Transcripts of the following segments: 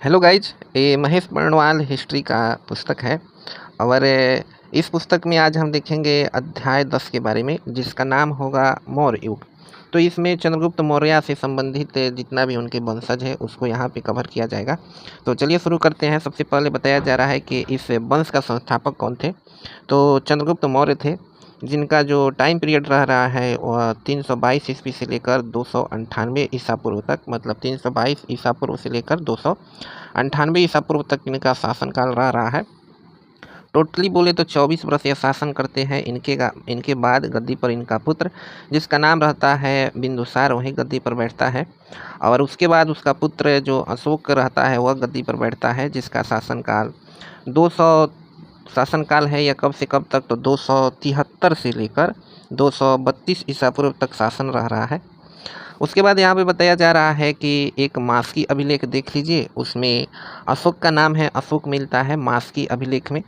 Hello guys, ये Mahesh Barnwal history का पुस्तक है। और इस पुस्तक में आज हम देखेंगे अध्याय 10 के बारे में, जिसका नाम होगा मौर्य युग। तो इसमें चंद्रगुप्त मौर्य से संबंधित जितना भी उनके वंशज है उसको यहाँ पे कवर किया जाएगा। तो चलिए शुरू करते हैं। सबसे पहले बताया जा रहा है कि इस वंश का संस्थापक कौन थे। तो चंद्रगुप्त मौर्य थे, जिनका जो टाइम पीरियड रह रहा है वह 322 ईस्वी से लेकर 298 ईसा पूर्व तक, मतलब 322 ईसा पूर्व से लेकर 298 ईसा पूर्व तक इनका शासनकाल रह रहा है। टोटली बोले तो 24 वर्ष यह शासन करते हैं। इनके बाद गद्दी पर इनका पुत्र, जिसका नाम रहता है बिंदुसार, वही गद्दी पर बैठता है। और उसके बाद उसका पुत्र जो अशोक रहता है वह गद्दी पर बैठता है, जिसका शासनकाल 200 शासनकाल है। यह कब से कब तक, तो 273 से लेकर 232 ईसा पूर्व तक शासन रह रहा है। उसके बाद यहाँ पे बताया जा रहा है कि एक मास्की अभिलेख देख लीजिए, उसमें अशोक का नाम है, अशोक मिलता है मास्की अभिलेख में।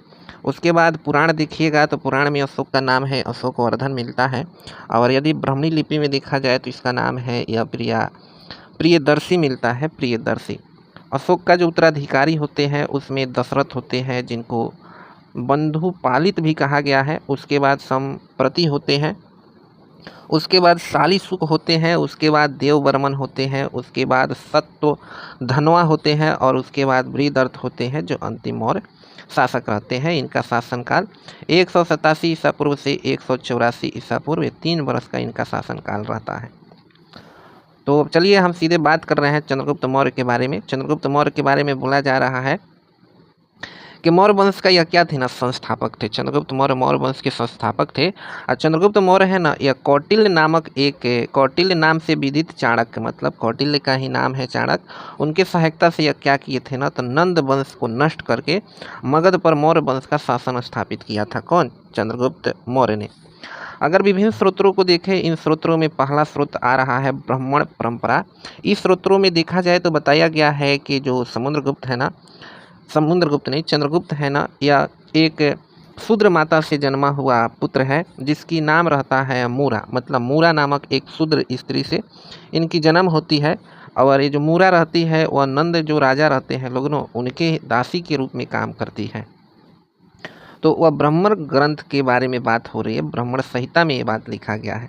उसके बाद पुराण देखिएगा तो पुराण में अशोक का नाम है अशोकवर्धन मिलता है। और यदि ब्राह्मणी लिपि में देखा जाए तो इसका नाम है यह प्रियदर्शी मिलता है, प्रियदर्शी। अशोक का जो उत्तराधिकारी होते हैं उसमें दशरथ होते हैं, जिनको बंधु पालित भी कहा गया है। उसके बाद संप्रति होते हैं, उसके बाद शालीसुक होते हैं, उसके बाद देववर्मन होते हैं, उसके बाद सत्व धनवा होते हैं, और उसके बाद बृहदर्थ होते हैं, जो अंतिम मौर्य शासक रहते हैं। इनका शासनकाल 187 ईसा पूर्व से 184 ईसा पूर्व, 3 वर्ष का इनका शासनकाल रहता है। तो चलिए हम सीधे बात कर रहे हैं चंद्रगुप्त मौर्य के बारे में। चंद्रगुप्त मौर्य के बारे में बोला जा रहा है कि मौर्य वंश का यह क्या थे ना, संस्थापक थे। चंद्रगुप्त मौर्य मौर्य वंश के संस्थापक थे। और चंद्रगुप्त मौर्य है ना, यह कौटिल्य नामक कौटिल्य नाम से विदित चाणक्य, मतलब कौटिल्य का ही नाम है चाणक्य, उनके सहायता से यह क्या किए थे ना, तो नंद वंश को नष्ट करके मगध पर मौर्य वंश का शासन स्थापित किया था। कौन? चंद्रगुप्त मौर्य ने। अगर विभिन्न स्रोतों को देखें, इन स्रोतों में पहला स्रोत आ रहा है ब्राह्मण परंपरा। इस स्रोतों में देखा जाए तो बताया गया है कि जो समुद्रगुप्त है ना, समुद्रगुप्त नहीं, चंद्रगुप्त है ना, यह एक शूद्र माता से जन्मा हुआ पुत्र है, जिसकी नाम रहता है मूरा, मतलब मूरा नामक एक शूद्र स्त्री से इनकी जन्म होती है। और ये जो मूरा रहती है वह नंद जो राजा रहते हैं लोगनों, उनके दासी के रूप में काम करती है। तो वह ब्राह्मण ग्रंथ के बारे में बात हो रही है, ब्राह्मण संहिता में ये बात लिखा गया है।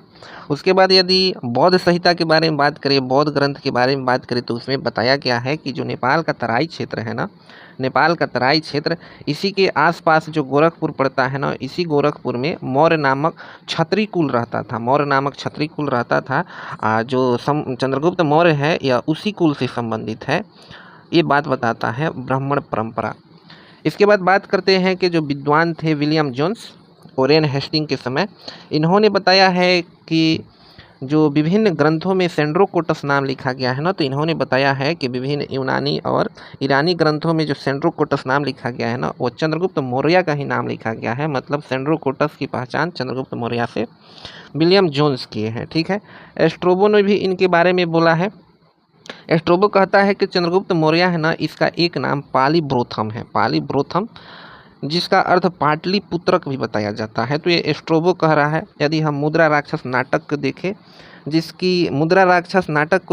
उसके बाद यदि बौद्ध संहिता के बारे में बात करें, बौद्ध ग्रंथ के बारे में बात करें, तो उसमें बताया गया है कि जो नेपाल का तराई क्षेत्र है ना, नेपाल का तराई क्षेत्र, इसी के आसपास जो गोरखपुर पड़ता है ना, इसी गोरखपुर में मौर्य नामक क्षत्रिय कुल रहता था। मौर्य नामक क्षत्रिय कुल रहता था। जो चंद्रगुप्त मौर्य है यह उसी कुल से संबंधित है, ये बात बताता है ब्राह्मण परंपरा। इसके बाद बात करते हैं कि जो विद्वान थे विलियम जोन्स, ओरेन हेस्टिंग के समय, इन्होंने बताया है कि जो विभिन्न ग्रंथों में सेंड्रोकोटस नाम लिखा गया है ना, तो इन्होंने बताया है कि विभिन्न यूनानी और ईरानी ग्रंथों में जो सेंड्रोकोटस नाम लिखा गया है ना, वो चंद्रगुप्त मौर्य का ही नाम लिखा गया है। मतलब सेंड्रोकोटस की पहचान चंद्रगुप्त मौर्य से विलियम जोन्स किए हैं। ठीक है। एस्ट्रोबो ने भी इनके बारे में बोला है। एस्ट्रोबो कहता है कि चंद्रगुप्त मौर्य है ना, इसका एक नाम पालीब्रोथम है, पालीब्रोथम, जिसका अर्थ पाटलिपुत्रक भी बताया जाता है। तो ये एस्ट्रोबो कह रहा है। यदि हम मुद्रा राक्षस नाटक को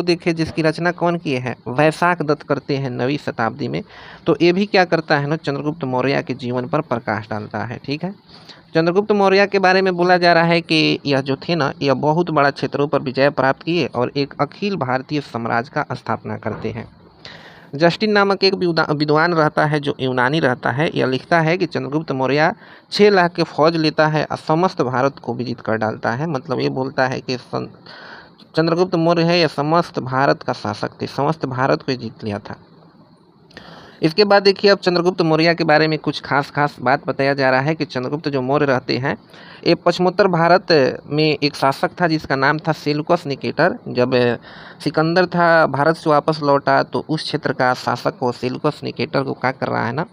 देखें, जिसकी रचना कौन किए हैं? वैशाख दत्त करते हैं 9वीं शताब्दी में। तो ये भी क्या करता है ना, चंद्रगुप्त मौर्य के जीवन पर प्रकाश डालता है। ठीक है। चंद्रगुप्त मौर्य के बारे में बोला जा रहा है कि यह जो थे ना, यह बहुत बड़ा क्षेत्रों पर विजय प्राप्त किए और एक अखिल भारतीय साम्राज्य का स्थापना करते हैं। जस्टिन नामक एक विद्वान रहता है जो यूनानी रहता है, यह लिखता है कि चंद्रगुप्त मौर्य 6 लाख के फौज लेता है और समस्त भारत को विजित कर डालता है। मतलब ये बोलता है कि चंद्रगुप्त मौर्य है यह समस्त भारत का शासक थे, समस्त भारत को जीत लिया था। इसके बाद देखिए, अब चंद्रगुप्त मौर्य के बारे में कुछ खास बात बताया जा रहा है कि चंद्रगुप्त जो मौर्य रहते हैं, ये पश्चिमोत्तर भारत में एक शासक था जिसका नाम था सेल्यूकस निकेटर। जब सिकंदर था भारत से वापस लौटा, तो उस क्षेत्र का शासक वो सेल्यूकस निकेटर को क्या कर रहा है ना,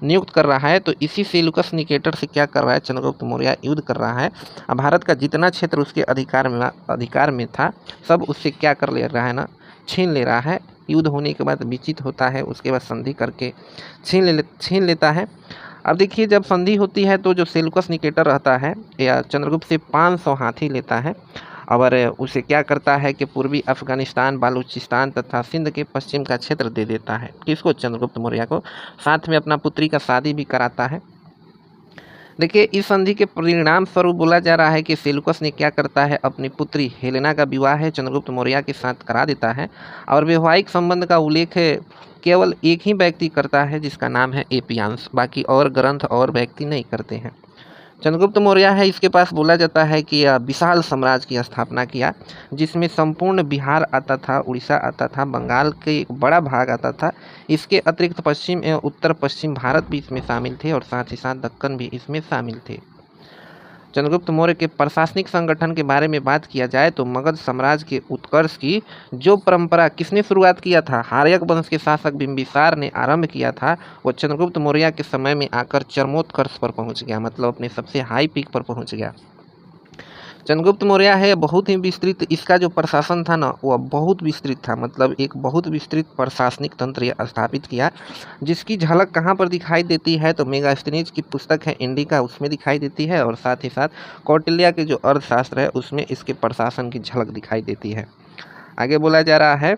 नियुक्त कर रहा है। तो इसी सेल्यूकस निकेटर से क्या कर रहा है, चंद्रगुप्त मौर्य युद्ध कर रहा है। अब भारत का जितना क्षेत्र उसके अधिकार में था, सब उससे क्या कर ले रहा है ना, छीन ले रहा है। युद्ध होने के बाद विचित होता है, उसके बाद संधि करके छीन लेता है। अब देखिए, जब संधि होती है तो जो सेल्यूकस निकेटर रहता है या चंद्रगुप्त से 500 हाथी लेता है और उसे क्या करता है कि पूर्वी अफगानिस्तान, बालूचिस्तान तथा सिंध के पश्चिम का क्षेत्र दे देता है। किसको? चंद्रगुप्त मौर्य को। साथ में अपना पुत्री का शादी भी कराता है। देखिए, इस संधि के परिणाम स्वरूप बोला जा रहा है कि सेल्यूकस ने क्या करता है, अपनी पुत्री हेलेना का विवाह है चंद्रगुप्त मौर्य के साथ करा देता है। और वैवाहिक संबंध का उल्लेख केवल एक ही व्यक्ति करता है जिसका नाम है एपियान्स, बाकी और ग्रंथ और व्यक्ति नहीं करते हैं। चंद्रगुप्त मौर्य है, इसके पास बोला जाता है कि यह विशाल साम्राज्य की स्थापना किया, जिसमें संपूर्ण बिहार आता था, उड़ीसा आता था, बंगाल के एक बड़ा भाग आता था। इसके अतिरिक्त पश्चिम एवं उत्तर पश्चिम भारत भी इसमें शामिल थे और साथ ही साथ दक्कन भी इसमें शामिल थे। चंद्रगुप्त मौर्य के प्रशासनिक संगठन के बारे में बात किया जाए तो मगध साम्राज्य के उत्कर्ष की जो परंपरा किसने शुरुआत किया था, हार्यक वंश के शासक बिंबिसार ने आरंभ किया था, वो चंद्रगुप्त मौर्य के समय में आकर चरमोत्कर्ष पर पहुंच गया, मतलब अपने सबसे हाई पीक पर पहुंच गया। चंद्रगुप्त मौर्य है बहुत ही विस्तृत, इसका जो प्रशासन था ना वह बहुत विस्तृत था, मतलब एक बहुत विस्तृत प्रशासनिक तंत्र यह स्थापित किया, जिसकी झलक कहाँ पर दिखाई देती है तो मेगास्थनीज की पुस्तक है इंडिका, उसमें दिखाई देती है। और साथ ही साथ कौटिल्य के जो अर्थशास्त्र है उसमें इसके प्रशासन की झलक दिखाई देती है। आगे बोला जा रहा है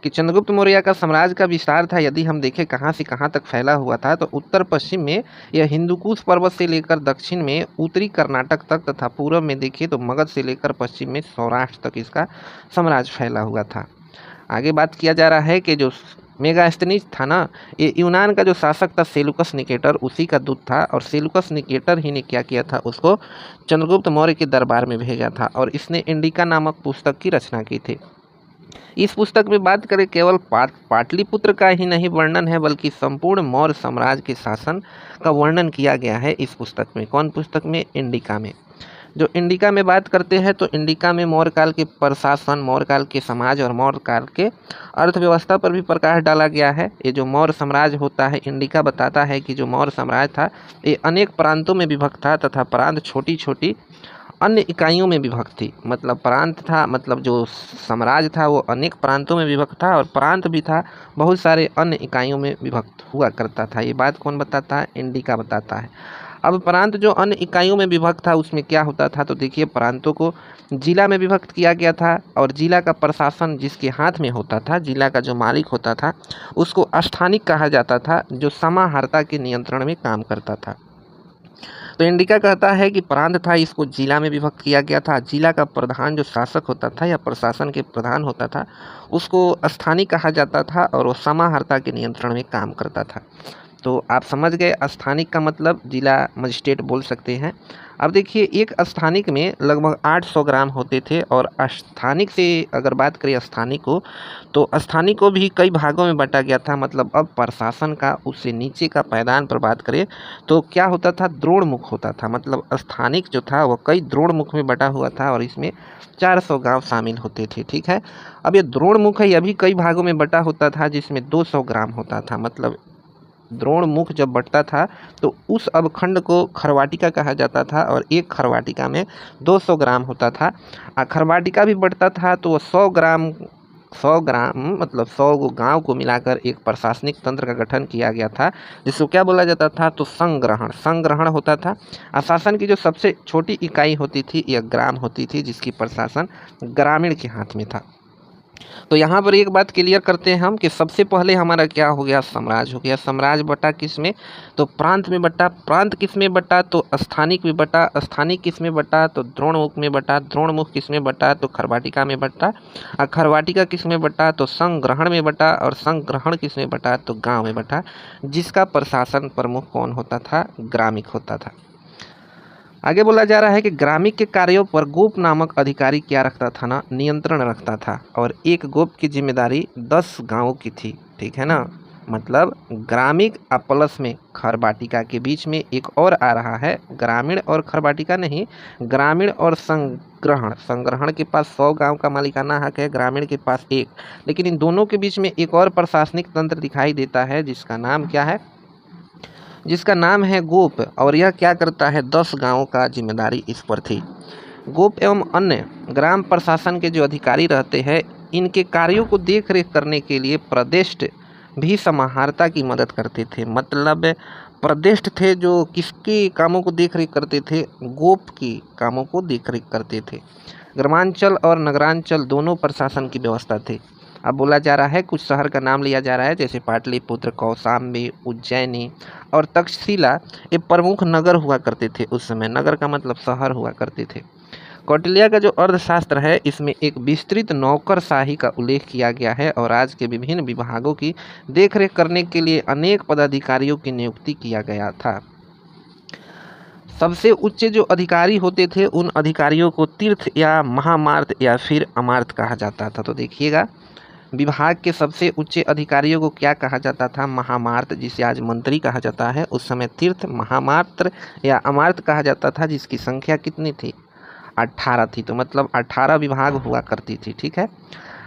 कि चंद्रगुप्त मौर्य का साम्राज्य का विस्तार था, यदि हम देखें कहाँ से कहाँ तक फैला हुआ था तो उत्तर पश्चिम में यह हिंदुकुश पर्वत से लेकर दक्षिण में उत्तरी कर्नाटक तक तथा पूर्व में देखें तो मगध से लेकर पश्चिम में सौराष्ट्र तक इसका साम्राज्य फैला हुआ था। आगे बात किया जा रहा है कि जो मेगास्थनीज था ना, ये यूनान का जो शासक था सेल्यूकस निकेटर, उसी का दूत था। और सेल्यूकस निकेटर ही ने क्या किया था, उसको चंद्रगुप्त मौर्य के दरबार में भेजा था और इसने इंडिका नामक पुस्तक की रचना की थी। इस पुस्तक में बात करें केवल पाटलिपुत्र का ही नहीं वर्णन है, बल्कि संपूर्ण मौर्य साम्राज्य के शासन का वर्णन किया गया है इस पुस्तक में। कौन पुस्तक में? इंडिका में। जो इंडिका में बात करते हैं तो इंडिका में मौर्य काल के प्रशासन, मौर्य काल के समाज और मौर्य काल के अर्थव्यवस्था पर भी प्रकाश डाला गया है। ये जो मौर्य साम्राज्य होता है, इंडिका बताता है कि जो मौर्य साम्राज्य था ये अनेक प्रांतों में विभक्त था तथा प्रांत छोटी छोटी अन्य इकाइयों में विभक्त थी। मतलब प्रांत था, मतलब जो साम्राज्य था वो अनेक प्रांतों में विभक्त था और प्रांत भी था बहुत सारे अन्य इकाइयों में विभक्त हुआ करता था। ये बात कौन बताता है? इंडिका बताता है। अब प्रांत जो अन्य इकाइयों में विभक्त था उसमें क्या होता था, तो देखिए प्रांतों को जिला में विभक्त किया गया था और जिला का प्रशासन जिसके हाथ में होता था, जिला का जो मालिक होता था उसको स्थानिक कहा जाता था, जो समाहर्ता के नियंत्रण में काम करता था। तो इंडिका कहता है कि प्रांत था, इसको जिला में विभक्त किया गया था। जिला का प्रधान जो शासक होता था या प्रशासन के प्रधान होता था उसको स्थानिक कहा जाता था और वो समाहर्ता के नियंत्रण में काम करता था। तो आप समझ गए, स्थानिक का मतलब जिला मजिस्ट्रेट बोल सकते हैं। अब देखिए एक स्थानिक में लगभग 800 ग्राम होते थे और स्थानिक से अगर बात करें स्थानिक को, तो स्थानिक को भी कई भागों में बांटा गया था। मतलब अब प्रशासन का उससे नीचे का पायदान पर बात करें तो क्या होता था, द्रोणमुख होता था। मतलब स्थानिक जो था वह कई द्रोणमुख में बटा हुआ था और इसमें 400 गांव शामिल होते थे। ठीक है, अब ये द्रोणमुख है, यह भी कई भागों में बटा होता था जिसमें 200 ग्राम होता था। मतलब द्रोणमुख जब बटता था तो उस अवखंड को खरवाटिका कहा जाता था और एक खरवाटिका में 200 ग्राम होता था। खरवाटिका भी बटता था तो 100 ग्राम मतलब 100 गांव को मिलाकर एक प्रशासनिक तंत्र का गठन किया गया था, जिसको क्या बोला जाता था, तो संग्रहण होता था। शासन की जो सबसे छोटी इकाई होती थी यह ग्राम होती थी, जिसकी प्रशासन ग्रामीण के हाथ में था। तो यहाँ पर एक बात क्लियर करते हैं हम कि सबसे पहले हमारा क्या हो गया, साम्राज्य हो गया। साम्राज्य बटा किस में, तो प्रांत में बटा। प्रांत किस में बटा, तो स्थानिक में बटा। स्थानिक किस में बटा, तो द्रोणमुख में बटा। द्रोणमुख किस में बटा, तो खरवाटिका में बटा। और खरवाटिका किस में बटा, तो संग्रहण में बटा। और संग्रहण किस में बटा, तो गाँव में बटा, जिसका प्रशासन प्रमुख कौन होता था, ग्रामिक होता था। आगे बोला जा रहा है कि ग्रामिक के कार्यों पर गोप नामक अधिकारी क्या रखता था ना, नियंत्रण रखता था। और एक गोप की जिम्मेदारी 10 गांवों की थी। ठीक है ना, मतलब ग्रामिक प्लस में खरवाटिका के बीच में एक और आ रहा है, ग्रामीण और खरवाटिका नहीं, ग्रामीण और संग्रहण। संग्रहण के पास 100 गांव का मालिकाना हक है, ग्रामीण के पास 1। लेकिन इन दोनों के बीच में एक और प्रशासनिक तंत्र दिखाई देता है जिसका नाम क्या है, जिसका नाम है गोप। और यह क्या करता है, 10 गांवों का जिम्मेदारी इस पर थी। गोप एवं अन्य ग्राम प्रशासन के जो अधिकारी रहते हैं, इनके कार्यों को देख रेख करने के लिए प्रदेष्ट भी समाहर्ता की मदद करते थे। मतलब प्रदेष्ट थे जो किसके कामों को देख रेख करते थे, गोप की कामों को देख रेख करते थे। ग्रामांचल और नगरांचल दोनों प्रशासन की व्यवस्था थी। अब बोला जा रहा है, कुछ शहर का नाम लिया जा रहा है, जैसे पाटलिपुत्र, कौशाम्बी, उज्जैनी और तक्षशिला। ये प्रमुख नगर हुआ करते थे उस समय। नगर का मतलब शहर हुआ करते थे। कौटिल्य का जो अर्थशास्त्र है, इसमें एक विस्तृत नौकरशाही का उल्लेख किया गया है और राज्य के विभिन्न विभागों की देखरेख करने के लिए अनेक पदाधिकारियों की नियुक्ति किया गया था। सबसे उच्च जो अधिकारी होते थे, उन अधिकारियों को तीर्थ या महामार्त या फिर अमार्त कहा जाता था। तो देखिएगा, विभाग के सबसे उच्च अधिकारियों को क्या कहा जाता था? महामार्त, जिसे आज मंत्री कहा जाता है। उस समय तीर्थ, महामात्र या अमार्त कहा जाता था, जिसकी संख्या कितनी थी? 18 थी। तो मतलब 18 विभाग हुआ करती थी। ठीक है।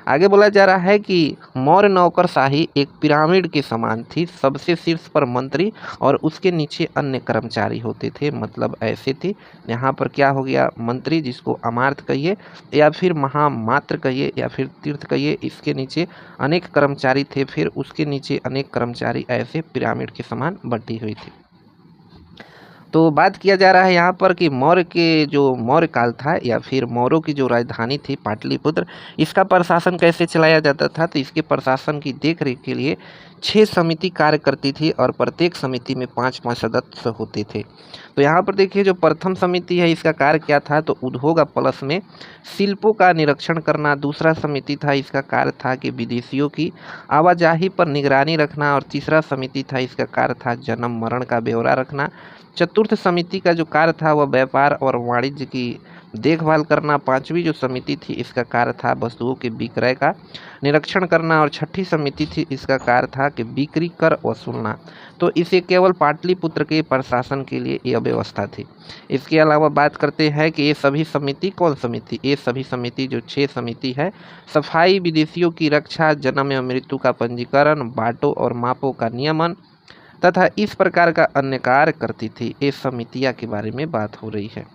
आगे बोला जा रहा है कि मौर्य नौकरशाही एक पिरामिड के समान थी। सबसे शीर्ष पर मंत्री और उसके नीचे अन्य कर्मचारी होते थे। मतलब ऐसे थी, यहाँ पर क्या हो गया? मंत्री, जिसको अमार्त कहिए या फिर महामात्र कहिए या फिर तीर्थ कहिए, इसके नीचे अनेक कर्मचारी थे, फिर उसके नीचे अनेक कर्मचारी, ऐसे पिरामिड के समान बटी हुई थी। तो बात किया जा रहा है यहाँ पर कि मौर्य के जो मौर्य काल था या फिर मौर्यों की जो राजधानी थी पाटलिपुत्र, इसका प्रशासन कैसे चलाया जाता था? तो इसके प्रशासन की देखरेख के लिए 6 समिति कार्य करती थी और प्रत्येक समिति में 5-5 सदस्य होते थे। तो यहाँ पर देखिए, जो प्रथम समिति है, इसका कार्य क्या था? तो उद्योग प्लस में शिल्पों का निरीक्षण करना। दूसरा समिति था, इसका कार्य था कि विदेशियों की आवाजाही पर निगरानी रखना। और तीसरा समिति था, इसका कार्य था जन्म मरण का ब्यौरा रखना। चतुर्थ समिति का जो कार्य था वह व्यापार और वाणिज्य की देखभाल करना। पांचवी जो समिति थी, इसका कार्य था वस्तुओं के विक्रय का निरीक्षण करना। और छठी समिति थी, इसका कार्य था कि बिक्री कर वसूलना। तो इसे केवल पाटलिपुत्र के प्रशासन के लिए यह व्यवस्था थी। इसके अलावा बात करते हैं कि ये सभी समिति, कौन समिति? ये सभी समिति जो 6 समिति है, सफाई, विदेशियों की रक्षा, जन्म एवं मृत्यु का पंजीकरण, बाटों और मापों का नियमन तथा इस प्रकार का अन्य कार्य करती थी। ये समितियां के बारे में बात हो रही है।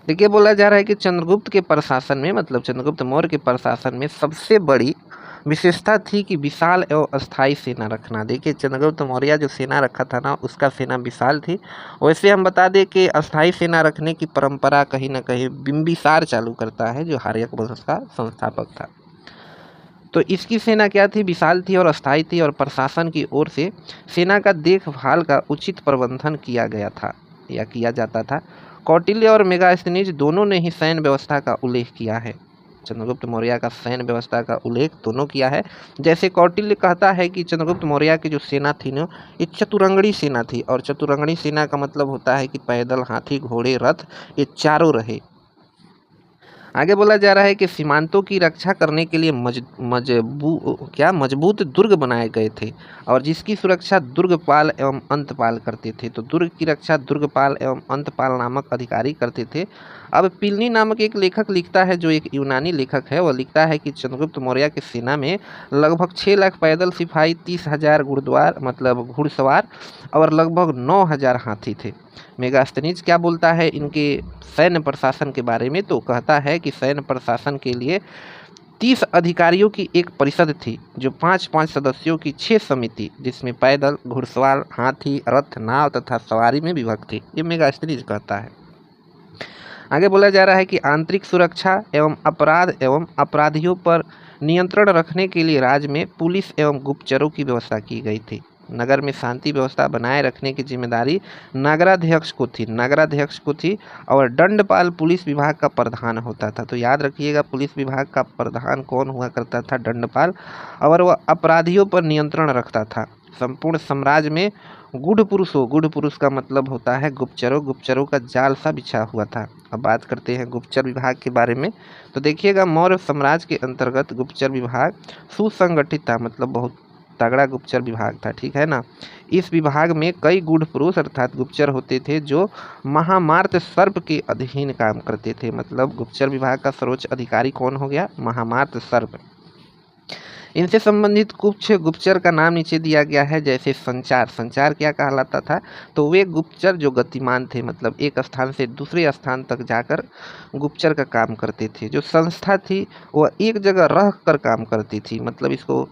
देखिए, बोला जा रहा है कि चंद्रगुप्त के प्रशासन में, मतलब चंद्रगुप्त मौर्य के प्रशासन में सबसे बड़ी विशेषता थी कि विशाल एवं अस्थायी सेना रखना। देखिए, चंद्रगुप्त मौर्य जो सेना रखा था ना, उसका सेना विशाल थी। वैसे हम बता दें कि अस्थायी सेना रखने की परंपरा कहीं ना कहीं बिंबिसार चालू करता है, जो हार्यक वंश का संस्थापक था। तो इसकी सेना क्या थी? विशाल थी और अस्थायी थी। और प्रशासन की ओर से सेना का देखभाल का उचित प्रबंधन किया गया था या किया जाता था। कौटिल्य और मेगास्थनीज दोनों ने ही सैन्य व्यवस्था का उल्लेख किया है। चंद्रगुप्त मौर्य का सैन्य व्यवस्था का उल्लेख दोनों किया है। जैसे कौटिल्य कहता है कि चंद्रगुप्त मौर्य की जो सेना थी ना, ये चतुरंगड़ी सेना थी। और चतुरंगड़ी सेना का मतलब होता है कि पैदल, हाथी, घोड़े, रथ, ये चारों रहे। आगे बोला जा रहा है कि सीमांतों की रक्षा करने के लिए मजबूत दुर्ग बनाए गए थे और जिसकी सुरक्षा दुर्गपाल एवं अंतपाल करते थे। तो दुर्ग की रक्षा दुर्गपाल एवं अंतपाल नामक अधिकारी करते थे। अब प्लिनी नामक एक लेखक लिखता है, जो एक यूनानी लेखक है, वह लिखता है कि चंद्रगुप्त मौर्य की सेना में लगभग 6 लाख पैदल सिपाही, 30,000 घुड़सवार मतलब घुड़सवार और लगभग 9,000 हाथी थे। मेगास्थनीज क्या बोलता है इनके सैन्य प्रशासन के बारे में? तो कहता है कि सैन्य प्रशासन के लिए 30 अधिकारियों की एक परिषद थी, जो 5-5 सदस्यों की 6 समिति, जिसमें पैदल, घुड़सवार, हाथी, रथ, नाव तथा सवारी में विभक्त थी। ये मेगास्थनीज कहता है। आगे बोला जा रहा है कि आंतरिक सुरक्षा एवं अपराध एवं अपराधियों पर नियंत्रण रखने के लिए राज्य में पुलिस एवं गुप्तचरों की व्यवस्था की गई थी। नगर में शांति व्यवस्था बनाए रखने की जिम्मेदारी नगराध्यक्ष को थी और दंडपाल पुलिस विभाग का प्रधान होता था। तो याद रखिएगा, पुलिस विभाग का प्रधान कौन हुआ करता था? दंडपाल। और वह अपराधियों पर नियंत्रण रखता था। संपूर्ण साम्राज्य में गूढ़ पुरुष का मतलब होता है गुप्तचरों का जाल सा बिछा हुआ था। अब बात करते हैं गुप्तचर विभाग के बारे में। तो देखिएगा, मौर्य साम्राज्य के अंतर्गत गुप्तचर विभाग सुसंगठित था, मतलब बहुत तगड़ा गुप्तचर विभाग था। ठीक है ना। इस विभाग में कई गूढ़ पुरुष अर्थात गुप्तचर होते थे, जो महामार्त सर्प के अधीन काम करते थे। मतलब गुप्तचर विभाग का सर्वोच्च अधिकारी कौन हो गया? महामार्त सर्प। इनसे संबंधित कुछ गुप्तचर का नाम नीचे दिया गया है, जैसे संचार क्या कहलाता था? तो वे गुप्तचर जो गतिमान थे, मतलब एक स्थान से दूसरे स्थान तक जाकर गुप्तचर का काम करते थे। जो संस्था थी वह एक जगह रह कर काम करती थी, मतलब इसको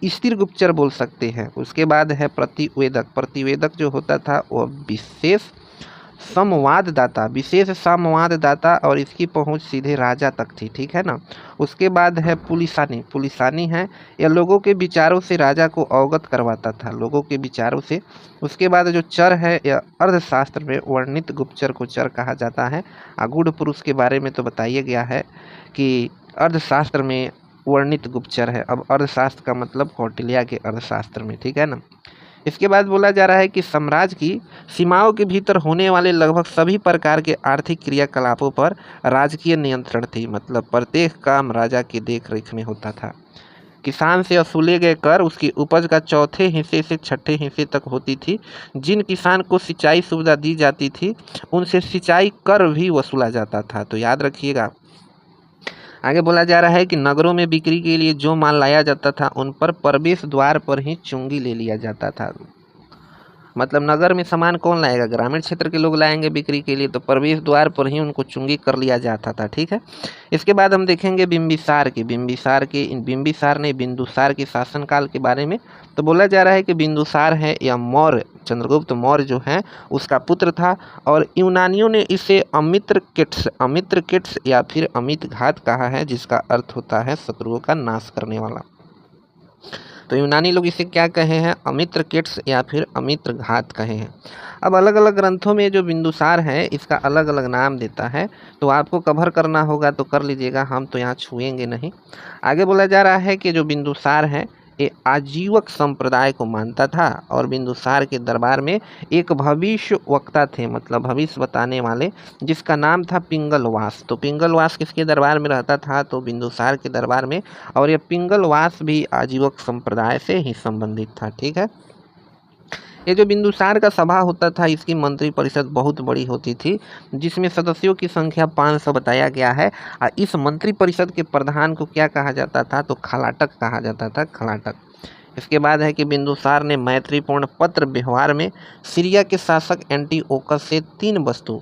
स्थिर गुप्तचर बोल सकते हैं। उसके बाद है प्रतिवेदक जो होता था वह विशेष संवाददाता, विशेष संवाददाता, और इसकी पहुंच सीधे राजा तक थी, ठीक है ना। उसके बाद है पुलिसानी। पुलिसानी है, यह लोगों के विचारों से राजा को अवगत करवाता था, लोगों के विचारों से। उसके बाद जो चर है, यह अर्थशास्त्र में वर्णित गुप्तचर को चर कहा जाता है। गूढ़ पुरुष के बारे में तो बताइए गया है कि अर्थशास्त्र में वर्णित गुप्तचर है। अब अर्थशास्त्र का मतलब कौटिल्य के अर्थशास्त्र में, ठीक है ना। इसके बाद बोला जा रहा है कि साम्राज्य की सीमाओं के भीतर होने वाले लगभग सभी प्रकार के आर्थिक क्रियाकलापों पर राजकीय नियंत्रण थी, मतलब प्रत्येक काम राजा की देखरेख में होता था। किसान से वसूले गए कर उसकी उपज का चौथे हिस्से से छठे हिस्से तक होती थी। जिन किसान को सिंचाई सुविधा दी जाती थी उनसे सिंचाई कर भी वसूला जाता था, तो याद रखिएगा। आगे बोला जा रहा है कि नगरों में बिक्री के लिए जो माल लाया जाता था उन पर प्रवेश द्वार पर ही चुंगी ले लिया जाता था। मतलब नगर में सामान कौन लाएगा, ग्रामीण क्षेत्र के लोग लाएंगे बिक्री के लिए, तो प्रवेश द्वार पर ही उनको चुंगी कर लिया जाता था, ठीक है। इसके बाद हम देखेंगे बिंबिसार ने बिंदुसार के शासनकाल के बारे में। तो बोला जा रहा है कि बिंदुसार है या मौर्य, चंद्रगुप्त मौर्य जो है उसका पुत्र था, और यूनानियों ने इसे अमित्रकेट्स या फिर अमित घात कहा है, जिसका अर्थ होता है शत्रुओं का नाश करने वाला। तो यूनानी लोग इसे क्या कहे हैं, अमित्रकेट्स या फिर अमित्र घात कहे हैं। अब अलग अलग ग्रंथों में जो बिंदुसार है इसका अलग अलग नाम देता है, तो आपको कवर करना होगा तो कर लीजिएगा, हम तो यहाँ छुएंगे नहीं। आगे बोला जा रहा है कि जो बिंदुसार है ये आजीवक संप्रदाय को मानता था, और बिंदुसार के दरबार में एक भविष्य वक्ता थे, मतलब भविष्य बताने वाले, जिसका नाम था पिंगलवास। तो पिंगलवास किसके दरबार में रहता था, तो बिंदुसार के दरबार में, और यह पिंगलवास भी आजीवक संप्रदाय से ही संबंधित था, ठीक है। ये जो बिंदुसार का सभा होता था इसकी मंत्री परिषद बहुत बड़ी होती थी, जिसमें सदस्यों की संख्या 500 बताया गया है। और इस मंत्री परिषद के प्रधान को क्या कहा जाता था, तो खलाटक कहा जाता था, खलाटक। इसके बाद है कि बिंदुसार ने मैत्रीपूर्ण पत्र व्यवहार में सीरिया के शासक एंटीओकस से 3 वस्तु,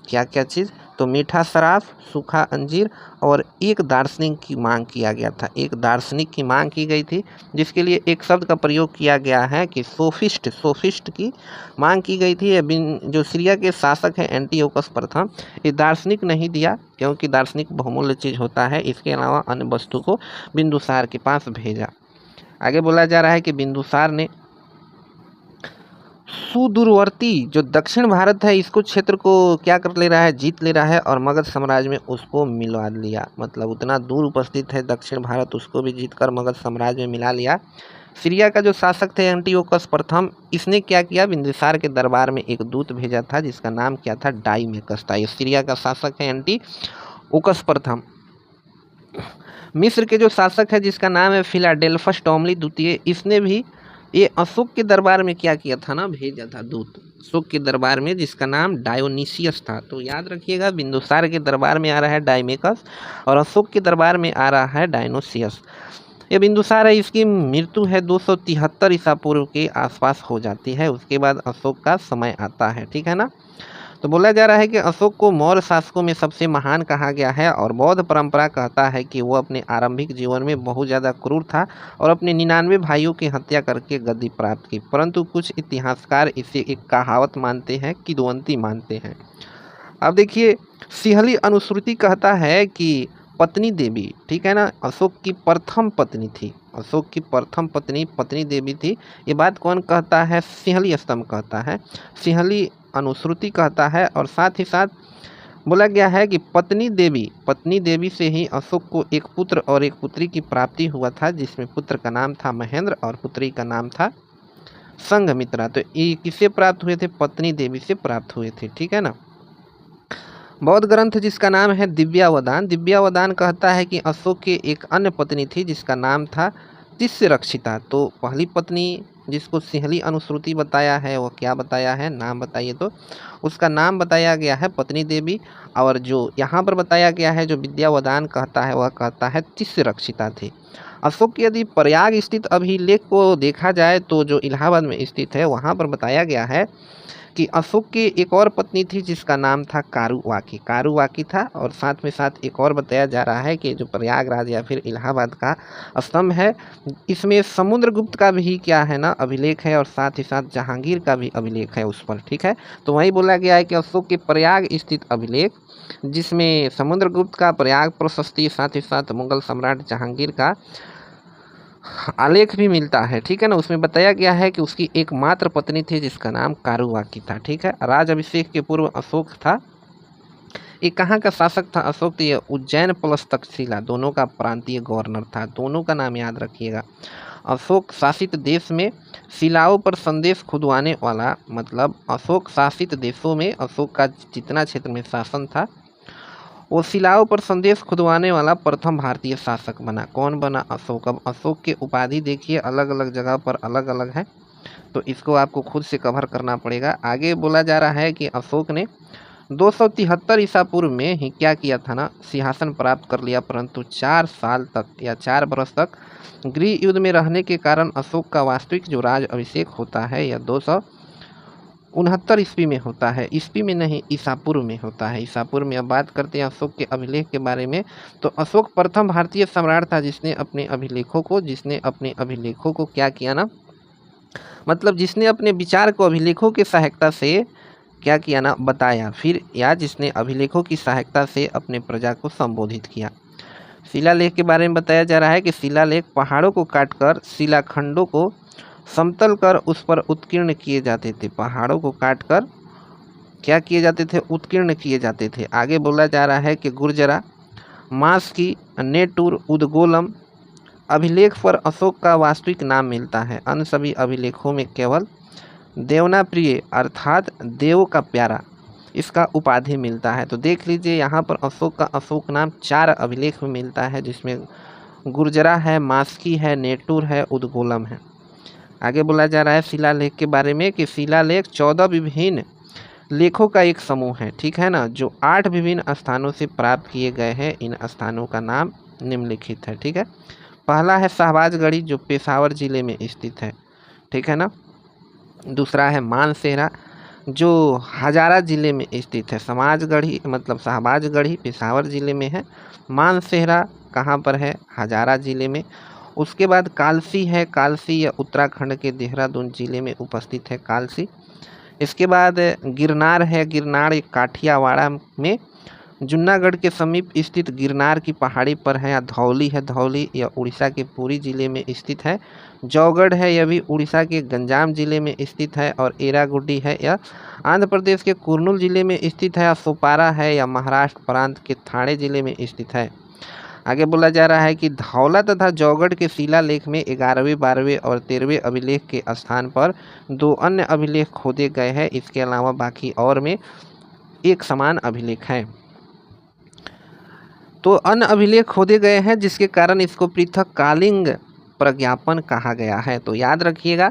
क्या क्या चीज़, तो मीठा शराब, सूखा अंजीर और एक दार्शनिक की मांग किया गया था। एक दार्शनिक की मांग की गई थी, जिसके लिए एक शब्द का प्रयोग किया गया है कि सोफिस्ट की मांग की गई थी। जो सीरिया के शासक है एंटीओकस प्रथम, ये दार्शनिक नहीं दिया, क्योंकि दार्शनिक बहुमूल्य चीज़ होता है। इसके अलावा अन्य वस्तु को बिंदुसार के पास भेजा। आगे बोला जा रहा है कि बिंदुसार ने सुदूरवर्ती जो दक्षिण भारत है इसको क्षेत्र को क्या कर ले रहा है, जीत ले रहा है, और मगध साम्राज्य में उसको मिलवा लिया। मतलब उतना दूर उपस्थित है दक्षिण भारत, उसको भी जीतकर मगध साम्राज्य में मिला लिया। सीरिया का जो शासक थे एंटीओकस प्रथम, इसने क्या किया, बिंदुसार के दरबार में एक दूत भेजा था जिसका नाम क्या था, डाइमेकस था। ये सीरिया का शासक है एंटीओकस प्रथम। मिस्र के जो शासक है जिसका नाम है फिलाडेल्फस टॉमली द्वितीय, इसने भी ये अशोक के दरबार में क्या किया था ना, भेजा था दूत अशोक के दरबार में, जिसका नाम डायोनिसियस था। तो याद रखिएगा, बिंदुसार के दरबार में आ रहा है डाइमेकस, और अशोक के दरबार में आ रहा है डायोनिसियस। ये बिंदुसार है, इसकी मृत्यु है 273 ईसा पूर्व के आसपास हो जाती है। उसके बाद अशोक का समय आता है, ठीक है ना। तो बोला जा रहा है कि अशोक को मौर्य शासकों में सबसे महान कहा गया है, और बौद्ध परंपरा कहता है कि वो अपने आरंभिक जीवन में बहुत ज़्यादा क्रूर था और अपने 99 भाइयों की हत्या करके गद्दी प्राप्त की। परंतु कुछ इतिहासकार इसे एक कहावत मानते हैं, किंवदंती मानते हैं। अब देखिए, सिंहली अनुश्रुति कहता है कि पत्नी देवी, ठीक है ना, अशोक की प्रथम पत्नी थी, अशोक की प्रथम पत्नी देवी थी। ये बात कौन कहता है, सिंहली स्तंभ कहता है, सिंहली अनुश्रुति कहता है। और साथ ही साथ बोला गया है कि पत्नी देवी से ही अशोक को एक पुत्र और एक पुत्री की प्राप्ति हुआ था, जिसमें पुत्र का नाम था महेंद्र और पुत्री का नाम था संघमित्रा। तो ये किससे प्राप्त हुए थे, पत्नी देवी से प्राप्त हुए थे, ठीक है ना। बौद्ध ग्रंथ जिसका नाम है दिव्यावदान कहता है कि अशोक की एक अन्य पत्नी थी जिसका नाम था तिस्रक्षिता। तो पहली पत्नी जिसको सिंहली अनुश्रुति बताया है वो क्या बताया है, नाम बताइए, तो उसका नाम बताया गया है पत्नी देवी। और जो यहाँ पर बताया गया है जो विद्यावदान कहता है वह कहता है तिस्रक्षिता थी। अशोक की यदि प्रयाग स्थित अभिलेख को देखा जाए तो जो इलाहाबाद में स्थित है वहाँ पर बताया गया है कि अशोक की एक और पत्नी थी जिसका नाम था कारुवाकी था। और साथ में साथ एक और बताया जा रहा है कि जो प्रयागराज या फिर इलाहाबाद का स्तंभ है इसमें समुद्रगुप्त का भी क्या है ना, अभिलेख है और साथ ही साथ जहांगीर का भी अभिलेख है उस पर, ठीक है। तो वही बोला गया है कि अशोक के प्रयाग स्थित अभिलेख, जिसमें समुद्रगुप्त का प्रयाग प्रशस्ति, साथ ही साथ मुगल सम्राट जहांगीर का आलेख भी मिलता है, ठीक है ना। उसमें बताया गया है कि उसकी एकमात्र पत्नी थी जिसका नाम कारुबाकी था, ठीक है। राज अभिषेक के पूर्व अशोक था, ये कहाँ का शासक था अशोक, तो ये उज्जैन प्लस तक्षशिला दोनों का प्रांतीय गवर्नर था। दोनों का नाम याद रखिएगा। अशोक शासित देश में शिलाओं पर संदेश खुदवाने वाला, मतलब अशोक शासित देशों में अशोक का जितना क्षेत्र में शासन था वो शिलाओं पर संदेश खुदवाने वाला प्रथम भारतीय शासक बना। कौन बना? अशोक। अब अशोक के उपाधि देखिए अलग अलग जगह पर अलग अलग है, तो इसको आपको खुद से कवर करना पड़ेगा। आगे बोला जा रहा है कि अशोक ने 273 ईसा पूर्व में ही क्या किया था ना, सिंहासन प्राप्त कर लिया, परंतु 4 साल तक या 4 वर्ष तक गृह युद्ध में रहने के कारण अशोक का वास्तविक जो राज अभिषेक होता है यह 269 ईस्वी में होता है। ईस्वी में नहीं, ईसा पूर्व में होता है। ईसा पूर्व में अब बात करते हैं अशोक के अभिलेख के बारे में। तो अशोक प्रथम भारतीय सम्राट था जिसने अपने अभिलेखों को क्या किया ना, मतलब जिसने अपने विचार को अभिलेखों की सहायता से क्या किया ना, बताया, फिर या जिसने अभिलेखों की सहायता से अपने प्रजा को संबोधित किया। शिलालेख के बारे में बताया जा रहा है कि शिलालेख पहाड़ों को काटकर शिलाखंडों को समतल कर उस पर उत्कीर्ण किए जाते थे। पहाड़ों को काटकर क्या किए जाते थे? उत्कीर्ण किए जाते थे। आगे बोला जा रहा है कि गुर्जरा, मास्की, नेटूर, उदगोलम अभिलेख पर अशोक का वास्तविक नाम मिलता है। अन्य सभी अभिलेखों में केवल देवना प्रिय अर्थात देव का प्यारा इसका उपाधि मिलता है। तो देख लीजिए यहाँ पर अशोक का अशोक नाम 4 अभिलेख में मिलता है, जिसमें गुर्जरा है, मास्की है, नेटूर है, उदगोलम है। आगे बोला जा रहा है शिलालेख के बारे में कि शिलालेख 14 विभिन्न लेखों का एक समूह है, ठीक है ना, जो 8 विभिन्न स्थानों से प्राप्त किए गए हैं। इन स्थानों का नाम निम्नलिखित है, ठीक है। पहला है शहबाजगढ़ी जो पेशावर जिले में स्थित है, ठीक है ना। दूसरा है मानसेहरा जो हजारा जिले में स्थित है। समाजगढ़ी मतलब शहबाजगढ़ी पेशावर जिले में है, मानसेहरा कहाँ पर है? हजारा जिले में। उसके बाद कालसी है, कालसी या उत्तराखंड के देहरादून जिले में उपस्थित है कालसी। इसके बाद गिरनार है, गिरनार एक काठियावाड़ में जूनागढ़ के समीप स्थित गिरनार की पहाड़ी पर है। या धौली है, धौली यह उड़ीसा के पुरी जिले में स्थित है। जौगढ़ है, यह भी उड़ीसा के गंजाम जिले में स्थित है। और एरागुड्डी है, यह आंध्र प्रदेश के कुर्नूल जिले में स्थित है। सोपारा है, या महाराष्ट्र प्रांत के ठाणे जिले में स्थित है। आगे बोला जा रहा है कि धौला तथा जौगढ़ के शिलालेख में 11वें, 12वें और 13वें अभिलेख के स्थान पर 2 अन्य अभिलेख खोदे गए हैं। इसके अलावा बाकी और में एक समान अभिलेख है। तो अन्य अभिलेख खोदे गए हैं जिसके कारण इसको पृथक कालिंग प्रज्ञापन कहा गया है। तो याद रखिएगा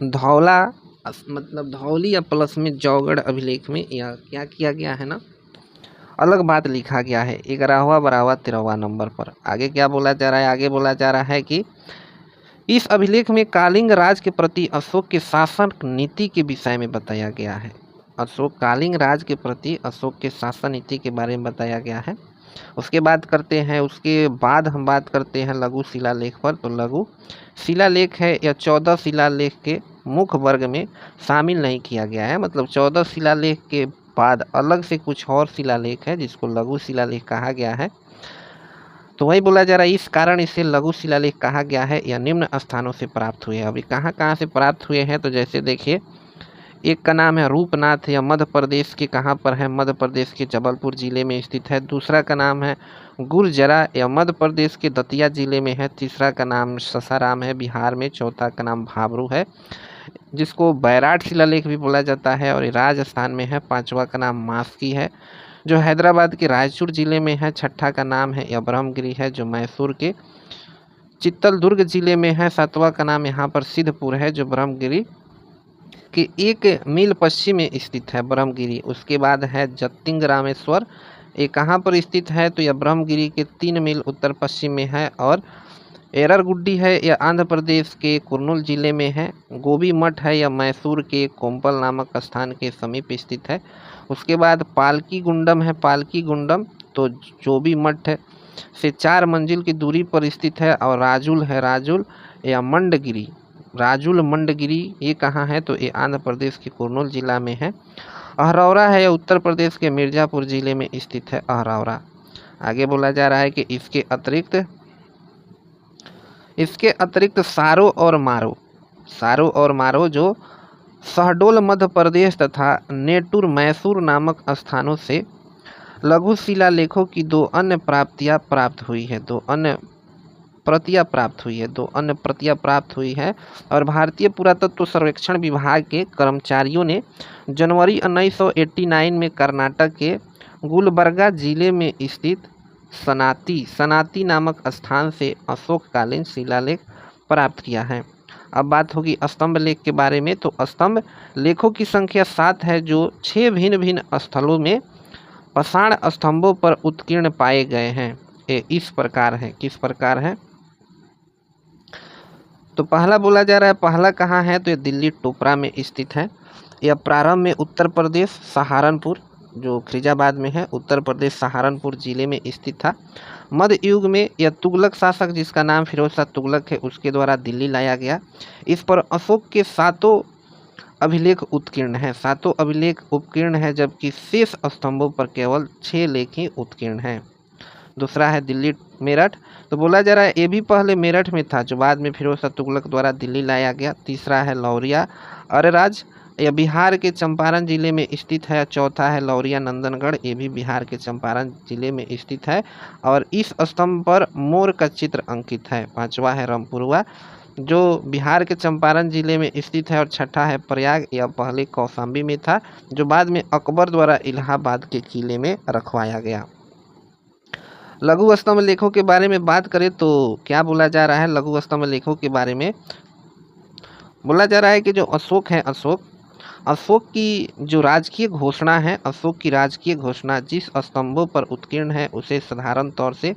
धौला मतलब धौली या प्लस में जौगढ़ अभिलेख में यह क्या किया गया है ना, अलग बात लिखा गया है 11वां, 12वां, 13वां नंबर पर। आगे क्या बोला जा रहा है? आगे बोला जा रहा है कि इस अभिलेख में कालिंग राज के प्रति अशोक के शासन नीति के विषय में बताया गया है। कालिंग राज के प्रति अशोक के शासन नीति के बारे में बताया गया है। उसके बाद हम बात करते हैं लघु शिलालेख पर। तो लघु शिलालेख है या 14 शिलालेख के मुख्य वर्ग में शामिल नहीं किया गया है, मतलब 14 शिलालेख के बाद अलग से कुछ और शिलालेख है जिसको लघु शिलालेख कहा गया है। तो वही बोला जा रहा है इस कारण इसे लघु शिलालेख कहा गया है। या निम्न स्थानों से प्राप्त हुए। अभी कहाँ कहाँ से प्राप्त हुए हैं? तो जैसे देखिए एक का नाम है रूपनाथ, या मध्य प्रदेश के कहाँ पर है? मध्य प्रदेश के जबलपुर जिले में स्थित है। दूसरा का नाम है गुर्जरा, या मध्य प्रदेश के दतिया जिले में है। तीसरा का नाम ससाराम है, बिहार में। चौथा का नाम भाबरू है जिसको बैराट शिलालेख भी बोला जाता है और राजस्थान में है। पांचवा का नाम मास्की है जो हैदराबाद के रायचूर जिले में है। छठा का नाम है या ब्रह्मगिरी है जो मैसूर के चित्तलदुर्ग जिले में है। सातवां का नाम यहाँ पर सिद्धपुर है जो ब्रह्मगिरी के 1 मील पश्चिम में स्थित है ब्रह्मगिरी। उसके बाद है जतिंग रामेश्वर, ये कहाँ पर स्थित है? तो यह ब्रह्मगिरी के 3 मील उत्तर पश्चिम में है। और एरारगुड्डी है, यह आंध्र प्रदेश के कुर्नूल जिले में है। गोबी मठ है, यह मैसूर के कोम्पल नामक स्थान के समीप स्थित है। उसके बाद पालकी गुंडम है, पालकी गुंडम तो जोबी मठ से 4 मंजिल की दूरी पर स्थित है। और राजुल है, राजुल या मंडगिरी राजुल मंडगिरी ये कहाँ है? तो ये आंध्र प्रदेश के कुर्नूल जिला में है। अहरौरा है या उत्तर प्रदेश के मिर्जापुर जिले में स्थित है अहरौरा। आगे बोला जा रहा है कि इसके अतिरिक्त सारो और मारो जो शहडोल मध्य प्रदेश तथा नेटुर मैसूर नामक स्थानों से लघु शिलालेखों की दो अन्य प्रतियां प्राप्त हुई है और भारतीय पुरातत्व सर्वेक्षण विभाग के कर्मचारियों ने जनवरी 1989 में कर्नाटक के गुलबर्गा जिले में स्थित सनाती नामक स्थान से अशोककालीन शिलालेख प्राप्त किया है। अब बात होगी स्तंभ लेख के बारे में। तो स्तंभ लेखों की संख्या 7 है जो 6 भिन्न भिन्न स्थलों में पाषाण स्तंभों पर उत्कीर्ण पाए गए हैं। ये इस प्रकार है। किस प्रकार है? तो पहला बोला जा रहा है, पहला कहाँ है? तो ये दिल्ली टोपरा में स्थित है। यह प्रारंभ में उत्तर प्रदेश सहारनपुर जो फरीदाबाद में है, उत्तर प्रदेश सहारनपुर जिले में स्थित था। मध्य युग में यह तुगलक शासक जिसका नाम फिरोज शाह तुगलक है उसके द्वारा दिल्ली लाया गया। इस पर अशोक के 7 अभिलेख उत्कीर्ण है, 7 अभिलेख उत्कीर्ण है, जबकि शेष स्तंभों पर केवल 6 लेख ही उत्कीर्ण है। दूसरा है दिल्ली मेरठ। तो बोला जा रहा है ये भी पहले मेरठ में था जो बाद में फिरोज शाह तुगलक द्वारा दिल्ली लाया गया। तीसरा है लौरिया अरेराज, यह बिहार के चंपारण जिले में स्थित है। चौथा है लौरिया नंदनगढ़, ये भी बिहार के चंपारण जिले में स्थित है और इस स्तंभ पर मोर का चित्र अंकित है। पांचवा है रामपुरवा जो बिहार के चंपारण जिले में स्थित है और छठा है प्रयाग, यह पहले कौशाम्बी में था जो बाद में अकबर द्वारा इलाहाबाद के किले में रखवाया गया। लघु स्तंभ लेखों के बारे में बात करें तो क्या बोला जा रहा है? लघु स्तंभ लेखों के बारे में बोला जा रहा है कि जो अशोक है, अशोक की जो राजकीय घोषणा है, अशोक की राजकीय घोषणा जिस स्तंभों पर उत्कीर्ण है उसे साधारण तौर से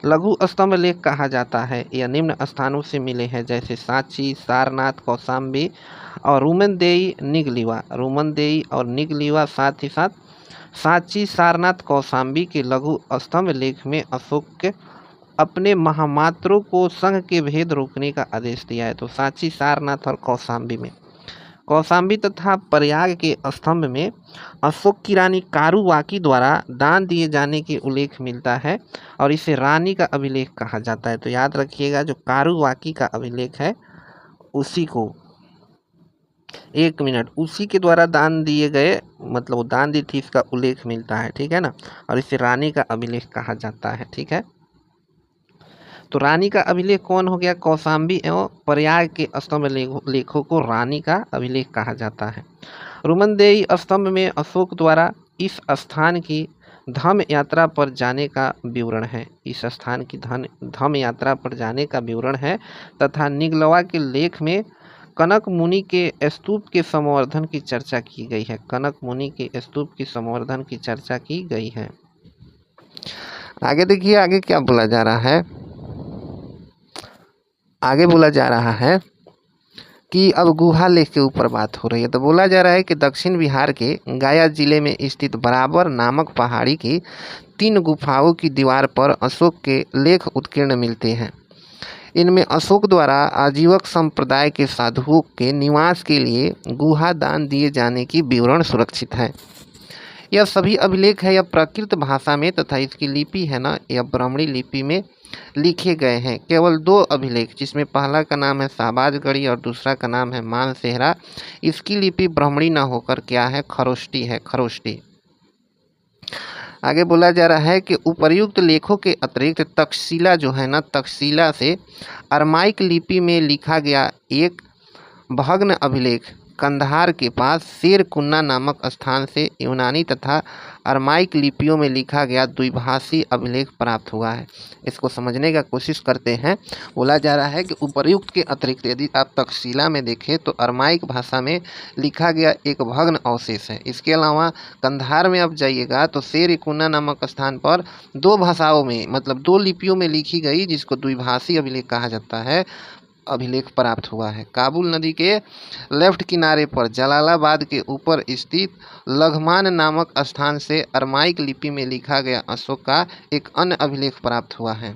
लघु स्तंभ लेख कहा जाता है। यह निम्न स्थानों से मिले हैं जैसे सांची, सारनाथ, कौशाम्बी और रूमनदेई निगलीवा। साथ ही साथ सांची, सारनाथ, कौशाम्बी के लघु स्तंभ लेख में अशोक के अपने महामात्रों को संघ के भेद रोकने का आदेश दिया है। तो सांची, सारनाथ और कौशाम्बी तथा प्रयाग के स्तंभ में अशोक की रानी कारुवाकी द्वारा दान दिए जाने के उल्लेख मिलता है और इसे रानी का अभिलेख कहा जाता है। तो याद रखिएगा जो कारुवाकी का अभिलेख है उसी को, एक मिनट, उसी के द्वारा दान दिए गए, मतलब वो दान दी थी इसका उल्लेख मिलता है, ठीक है ना, और इसे रानी का अभिलेख कहा जाता है। ठीक है, तो रानी का अभिलेख कौन हो गया? कौशाम्बी एवं प्रयाग के स्तंभ लेखों को रानी का अभिलेख कहा जाता है। रुमनदेई स्तंभ में अशोक द्वारा इस स्थान की धम यात्रा पर जाने का विवरण है। इस स्थान की धम यात्रा पर जाने का विवरण है तथा निगलवा के लेख में कनक मुनि के स्तूप के संवर्धन की चर्चा की गई है। कनक मुनि के स्तूप की संवर्धन की चर्चा की गई है। आगे देखिए, आगे क्या बोला जा रहा है? आगे बोला जा रहा है कि अब गुहा लेख के ऊपर बात हो रही है। तो बोला जा रहा है कि दक्षिण बिहार के गया जिले में स्थित बराबर नामक पहाड़ी की 3 गुफाओं की दीवार पर अशोक के लेख उत्कीर्ण मिलते हैं। इनमें अशोक द्वारा आजीवक संप्रदाय के साधुओं के निवास के लिए गुहा दान दिए जाने की विवरण सुरक्षित है। यह सभी अभिलेख है, यह प्राकृत भाषा में तथा इसकी लिपि है ना, यह ब्राह्मणी लिपि में लिखे गए हैं। केवल 2 अभिलेख, जिसमें पहला का नाम है शाहबाजगढ़ी और दूसरा का नाम है मानसेहरा, इसकी लिपि ब्राह्मणी न होकर क्या है? खरोष्टी है, खरोष्टी। आगे बोला जा रहा है कि उपर्युक्त लेखों के अतिरिक्त तक्षशिला जो है ना, तक्षशिला से अरमाइक लिपि में लिखा गया एक भग्न अभिलेख कंधार के पास शेरकुन्ना नामक स्थान से यूनानी तथा अरमाइक लिपियों में लिखा गया द्विभाषी अभिलेख प्राप्त हुआ है। इसको समझने का कोशिश करते हैं। बोला जा रहा है कि उपर्युक्त के अतिरिक्त यदि आप तक्षशिला में देखें तो अरमाइक भाषा में लिखा गया एक भग्न अवशेष है। इसके अलावा कंधार में आप जाइएगा तो शेरकुन्ना नामक स्थान पर 2 भाषाओं में, मतलब 2 लिपियों में लिखी गई, जिसको द्विभाषी अभिलेख कहा जाता है, अभिलेख प्राप्त हुआ है। काबुल नदी के लेफ्ट किनारे पर जलालाबाद के ऊपर स्थित लघमान नामक स्थान से अरमाइक लिपि में लिखा गया अशोक का एक अन्य अभिलेख प्राप्त हुआ है।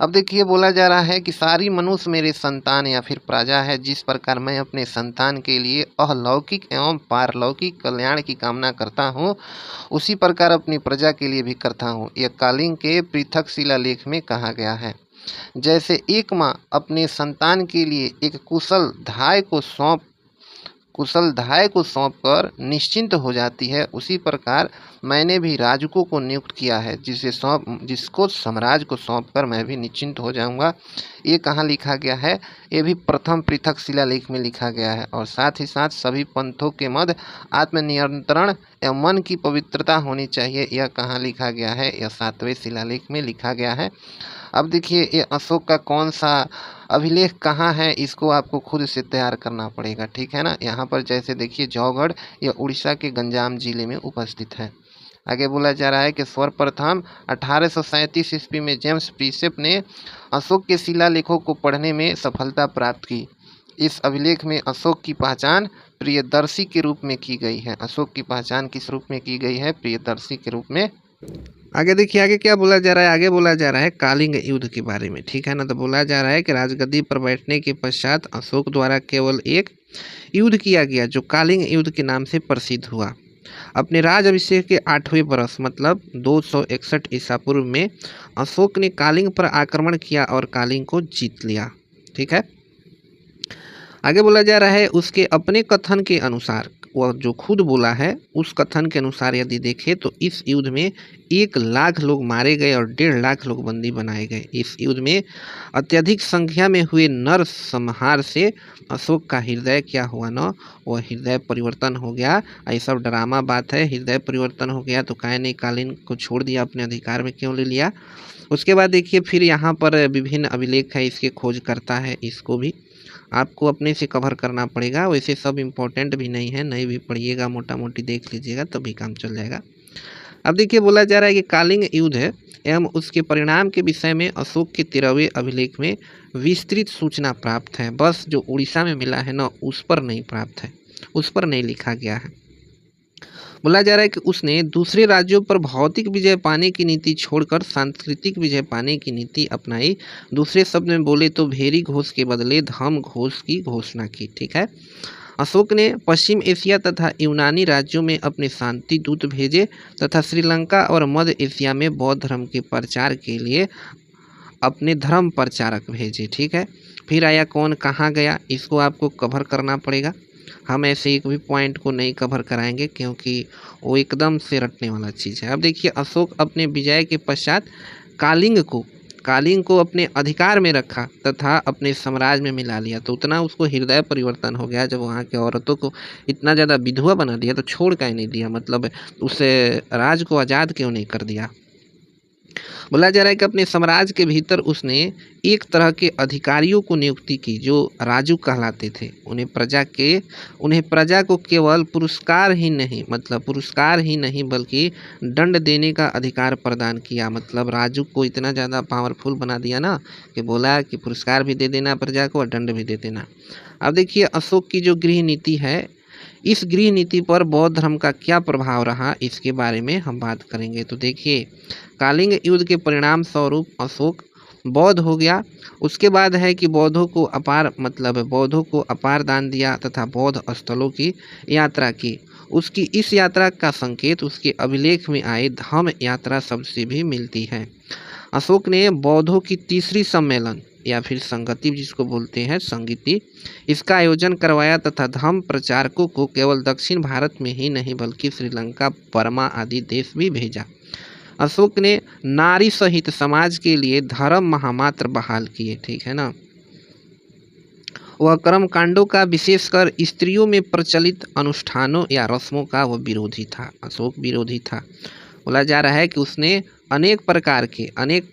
अब देखिए बोला जा रहा है कि सारी मनुष्य मेरे संतान या फिर प्रजा है। जिस प्रकार मैं अपने संतान के लिए अलौकिक एवं पारलौकिक कल्याण की कामना करता हूँ, उसी प्रकार अपनी प्रजा के लिए भी करता हूँ। यह कालिंग के पृथक शिलालेख में कहा गया है। जैसे एक माँ अपने संतान के लिए एक कुशलधाय को सौंपकर निश्चिंत हो जाती है, उसी प्रकार मैंने भी राजकों को नियुक्त किया है, जिसको साम्राज्य को सौंपकर मैं भी निश्चिंत हो जाऊंगा। ये कहाँ लिखा गया है? ये भी प्रथम पृथक शिलालेख में लिखा गया है। और साथ ही साथ सभी पंथों के मध्य आत्मनियंत्रण एवं मन की पवित्रता होनी चाहिए। यह कहाँ लिखा गया है? यह 7वें शिलालेख में लिखा गया है। अब देखिए ये अशोक का कौन सा अभिलेख कहाँ है, इसको आपको खुद से तैयार करना पड़ेगा, ठीक है ना। यहाँ पर जैसे देखिए जौगढ़, यह उड़ीसा के गंजाम जिले में उपस्थित है। आगे बोला जा रहा है कि सर्वप्रथम 1837 ईस्वी में जेम्स प्रिसेप ने अशोक के शिलालेखों को पढ़ने में सफलता प्राप्त की। इस अभिलेख में अशोक की पहचान प्रियदर्शी के रूप में की गई है। अशोक की पहचान किस रूप में की गई है? प्रियदर्शी के रूप में। आगे देखिए आगे क्या बोला जा रहा है? आगे बोला जा रहा है कालिंग युद्ध के बारे में, ठीक है ना। तो बोला जा रहा है कि राजगद्दी पर बैठने के पश्चात अशोक द्वारा केवल एक युद्ध किया गया जो कालिंग युद्ध के नाम से प्रसिद्ध हुआ। अपने राज अभिषेक के 8वें बरस मतलब 261 ईसा पूर्व में अशोक ने कालिंग पर आक्रमण किया और कालिंग को जीत लिया, ठीक है। आगे बोला जा रहा है उसके अपने कथन के अनुसार, वह जो खुद बोला है उस कथन के अनुसार यदि देखें तो इस युद्ध में 1 लाख लोग मारे गए और 1.5 लाख लोग बंदी बनाए गए। इस युद्ध में अत्यधिक संख्या में हुए नर संहार से अशोक का हृदय क्या हुआ ना, वह हृदय परिवर्तन हो गया। ये सब ड्रामा बात है। हृदय परिवर्तन हो गया तो काहे ने कालीन को छोड़ दिया, अपने अधिकार में क्यों ले लिया। उसके बाद देखिए फिर यहाँ पर विभिन्न अभिलेख है, इसके खोज करता है, इसको भी आपको अपने से कवर करना पड़ेगा। वैसे सब इम्पोर्टेंट भी नहीं है, नहीं भी पढ़िएगा, मोटा मोटी देख लीजिएगा तभी काम चल जाएगा। अब देखिए बोला जा रहा है कि कालिंग युद्ध है एवं उसके परिणाम के विषय में अशोक के 13वें अभिलेख में विस्तृत सूचना प्राप्त है। बस जो उड़ीसा में मिला है ना, उस पर नहीं प्राप्त है, उस पर नहीं लिखा गया है। बोला जा रहा है कि उसने दूसरे राज्यों पर भौतिक विजय पाने की नीति छोड़कर सांस्कृतिक विजय पाने की नीति अपनाई। दूसरे शब्द में बोले तो भेरी घोष के बदले धम घोष की घोषणा की, ठीक है। अशोक ने पश्चिम एशिया तथा यूनानी राज्यों में अपने शांति दूत भेजे तथा श्रीलंका और मध्य एशिया में बौद्ध धर्म के प्रचार के लिए अपने धर्म प्रचारक भेजे, ठीक है। फिर आया कौन, कहाँ गया, इसको आपको कवर करना पड़ेगा। हम ऐसे एक भी पॉइंट को नहीं कवर कराएंगे क्योंकि वो एकदम से रटने वाला चीज़ है। अब देखिए अशोक अपने विजय के पश्चात कालिंग को अपने अधिकार में रखा तथा अपने साम्राज्य में मिला लिया। तो उतना उसको हृदय परिवर्तन हो गया, जब वहाँ के औरतों को इतना ज़्यादा विधवा बना दिया तो छोड़ काहे नहीं दिया, मतलब उसे राज को आज़ाद क्यों नहीं कर दिया। बोला जा रहा है कि अपने साम्राज्य के भीतर उसने एक तरह के अधिकारियों को नियुक्ति की जो राजू कहलाते थे। उन्हें प्रजा को केवल पुरस्कार ही नहीं बल्कि दंड देने का अधिकार प्रदान किया। मतलब राजू को इतना ज़्यादा पावरफुल बना दिया ना कि बोला कि पुरस्कार भी दे देना प्रजा को और दंड भी दे देना। अब देखिए अशोक की जो गृह नीति है, इस गृह नीति पर बौद्ध धर्म का क्या प्रभाव रहा, इसके बारे में हम बात करेंगे। तो देखिए कालिंग युद्ध के परिणाम स्वरूप अशोक बौद्ध हो गया। उसके बाद है कि बौद्धों को अपार दान दिया तथा बौद्ध स्थलों की यात्रा की। उसकी इस यात्रा का संकेत उसके अभिलेख में आए धम्म यात्रा शब्द से भी मिलती है। अशोक ने बौद्धों की तीसरी सम्मेलन या फिर संगति जिसको बोलते हैं संगीति, इसका आयोजन करवाया तथा धम्म प्रचारकों को केवल दक्षिण भारत में ही नहीं बल्कि श्रीलंका, बर्मा आदि देश भी भेजा। अशोक ने नारी सहित समाज के लिए धर्म महामात्र बहाल किए, ठीक है ना। वह कर्मकांडों का, विशेषकर स्त्रियों में प्रचलित अनुष्ठानों या रस्मों का वह विरोधी था। अशोक विरोधी था। बोला जा रहा है कि उसने अनेक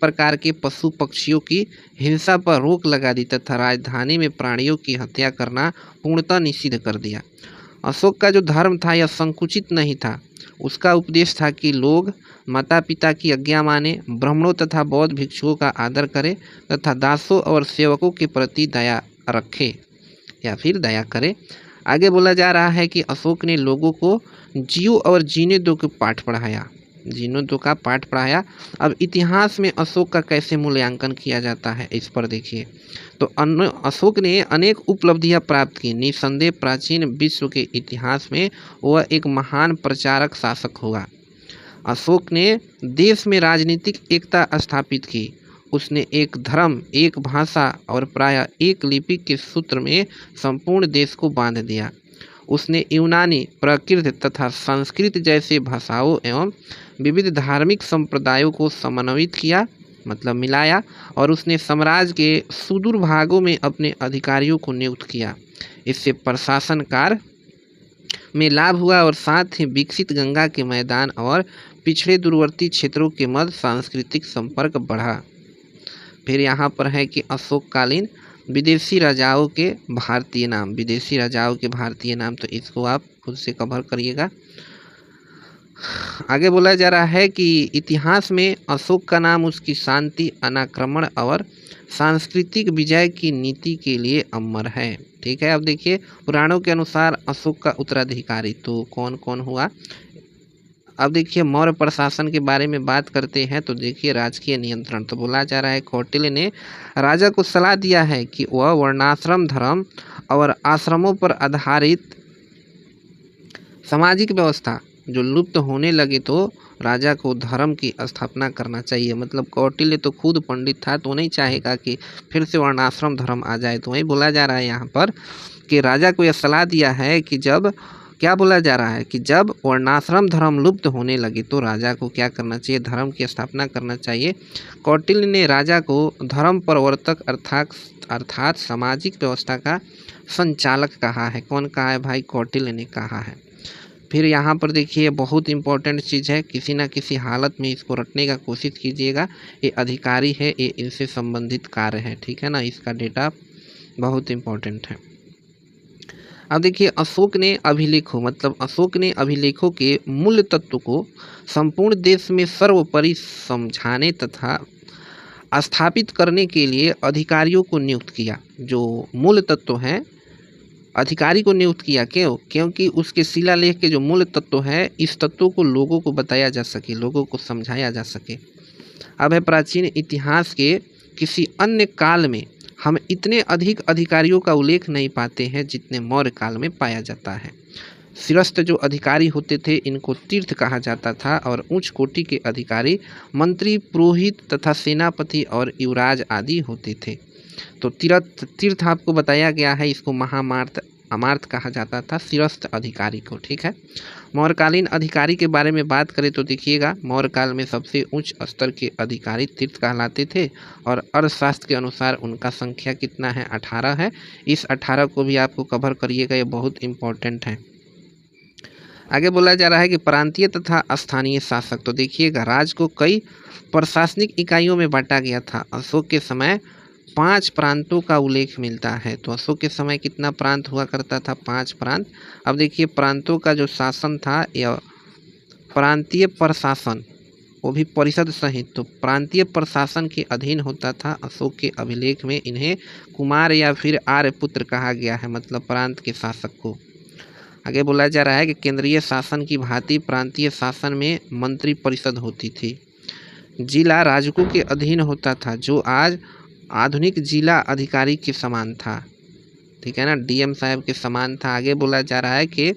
प्रकार के पशु पक्षियों की हिंसा पर रोक लगा दी तथा राजधानी में प्राणियों की हत्या करना पूर्णतः निषिद्ध कर दिया। अशोक का जो धर्म था यह संकुचित नहीं था। उसका उपदेश था कि लोग माता पिता की आज्ञा माने, ब्राह्मणों तथा बौद्ध भिक्षुओं का आदर करें तथा दासों और सेवकों के प्रति दया रखे या फिर दया करे। आगे बोला जा रहा है कि अशोक ने लोगों को जियो और जीने दो के पाठ पढ़ाया। जीर्णोद्धार का पाठ पढ़ाया। अब इतिहास में अशोक का कैसे मूल्यांकन किया जाता है इस पर देखिए। तो अशोक ने अनेक उपलब्धियां प्राप्त की। निसंदेह प्राचीन विश्व के इतिहास में वह एक महान प्रचारक शासक हुआ। अशोक ने देश में राजनीतिक एकता स्थापित की। उसने एक धर्म, एक भाषा और प्रायः एक लिपि के सूत्र में संपूर्ण देश को बांध दिया। उसने यूनानी, प्राकृत तथा संस्कृत जैसे भाषाओं एवं विविध धार्मिक संप्रदायों को समन्वित किया, मतलब मिलाया, और उसने साम्राज्य के सुदूर भागों में अपने अधिकारियों को नियुक्त किया। इससे प्रशासन कार्य में लाभ हुआ और साथ ही विकसित गंगा के मैदान और पिछड़े दूरवर्ती क्षेत्रों के मध्य सांस्कृतिक संपर्क बढ़ा। फिर यहाँ पर है कि अशोककालीन विदेशी राजाओं के भारतीय नाम, विदेशी राजाओं के भारतीय नाम, तो इसको आप खुद से कवर करिएगा। आगे बोला जा रहा है कि इतिहास में अशोक का नाम उसकी शांति, अनाक्रमण और सांस्कृतिक विजय की नीति के लिए अमर है। ठीक है, अब देखिए पुराणों के अनुसार अशोक का उत्तराधिकारी तो कौन कौन हुआ। अब देखिए मौर्य प्रशासन के बारे में बात करते हैं तो देखिए राजकीय नियंत्रण, तो बोला जा रहा है कौटिल्य ने राजा को सलाह दिया है कि वह वर्णाश्रम धर्म और आश्रमों पर आधारित सामाजिक व्यवस्था जो लुप्त होने लगे तो राजा को धर्म की स्थापना करना चाहिए। मतलब कौटिल्य तो खुद पंडित था तो नहीं चाहेगा कि फिर से वर्णाश्रम धर्म आ जाए। तो वही बोला जा रहा है यहाँ पर कि राजा को यह सलाह दिया है कि जब क्या बोला जा रहा है कि जब वर्णाश्रम धर्म लुप्त होने लगे तो राजा को क्या करना चाहिए, धर्म की स्थापना करना चाहिए। कौटिल्य ने राजा को धर्म प्रवर्तक अर्थात सामाजिक व्यवस्था का संचालक कहा है। कौन कहा है भाई? कौटिल्य ने कहा है। फिर यहाँ पर देखिए बहुत इंपॉर्टेंट चीज़ है, किसी ना किसी हालत में इसको रटने का कोशिश कीजिएगा। ये अधिकारी है, ये इनसे संबंधित कार्य है, ठीक है ना, इसका डेटा बहुत इम्पोर्टेंट है। अब देखिए अशोक ने अभिलेखों, मतलब अशोक ने अभिलेखों के मूल तत्व को संपूर्ण देश में सर्वोपरि समझाने तथा स्थापित करने के लिए अधिकारियों को नियुक्त किया। जो मूल तत्व हैं अधिकारी को नियुक्त किया, क्यों? क्योंकि उसके शिलालेख के जो मूल तत्व है, इस तत्वों को लोगों को बताया जा सके, लोगों को समझाया जा सके। अब है प्राचीन इतिहास के किसी अन्य काल में हम इतने अधिक अधिकारियों का उल्लेख नहीं पाते हैं जितने मौर्य काल में पाया जाता है। शिरस्थ जो अधिकारी होते थे इनको तीर्थ कहा जाता था और उच्च कोटि के अधिकारी मंत्री, पुरोहित तथा सेनापति और युवराज आदि होते थे। तो तीर्थ आपको बताया गया है, इसको महामार्त अमार्थ कहा जाता था शिरस्थ अधिकारी को, ठीक है। मौर्यकालीन अधिकारी के बारे में बात करें तो देखिएगा मौर्य काल में सबसे उच्च स्तर के अधिकारी तीर्थ कहलाते थे और अर्थशास्त्र के अनुसार उनका संख्या कितना है? 18 है। इस 18 को भी आपको कवर करिएगा, ये बहुत इम्पोर्टेंट है। आगे बोला जा रहा है कि प्रांतीय तथा स्थानीय शासक, तो देखिएगा राज्य को कई प्रशासनिक इकाइयों में बांटा गया था। अशोक के समय 5 प्रांतों का उल्लेख मिलता है। तो अशोक के समय कितना प्रांत हुआ करता था? 5 प्रांत। अब देखिए प्रांतों का जो शासन था या प्रांतीय प्रशासन, वो भी परिषद सहित, तो प्रांतीय प्रशासन के अधीन होता था। अशोक के अभिलेख में इन्हें कुमार या फिर आर्यपुत्र कहा गया है, मतलब प्रांत के शासक को। आगे बोला जा रहा है कि केंद्रीय शासन की भांति प्रांतीय शासन में मंत्री परिषद होती थी। जिला राजकों के अधीन होता था जो आज आधुनिक जिला अधिकारी के समान था, ठीक है ना, डीएम साहब के समान था। आगे बोला जा रहा है कि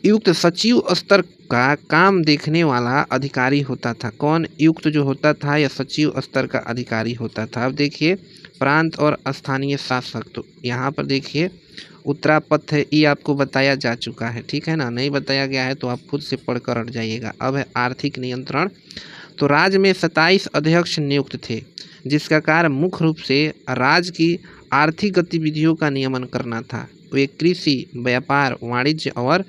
युक्त सचिव स्तर का काम देखने वाला अधिकारी होता था। कौन? युक्त जो होता था या सचिव स्तर का अधिकारी होता था। अब देखिए प्रांत और स्थानीय शासक, तो यहाँ पर देखिए उत्तरापथ है, ये आपको बताया जा चुका है, ठीक है ना, नहीं बताया गया है तो आप खुद से पढ़कर हट जाइएगा। अब है आर्थिक नियंत्रण, तो राज्य में 27 अध्यक्ष नियुक्त थे जिसका कार्य मुख्य रूप से राज्य की आर्थिक गतिविधियों का नियमन करना था। वे कृषि, व्यापार, वाणिज्य और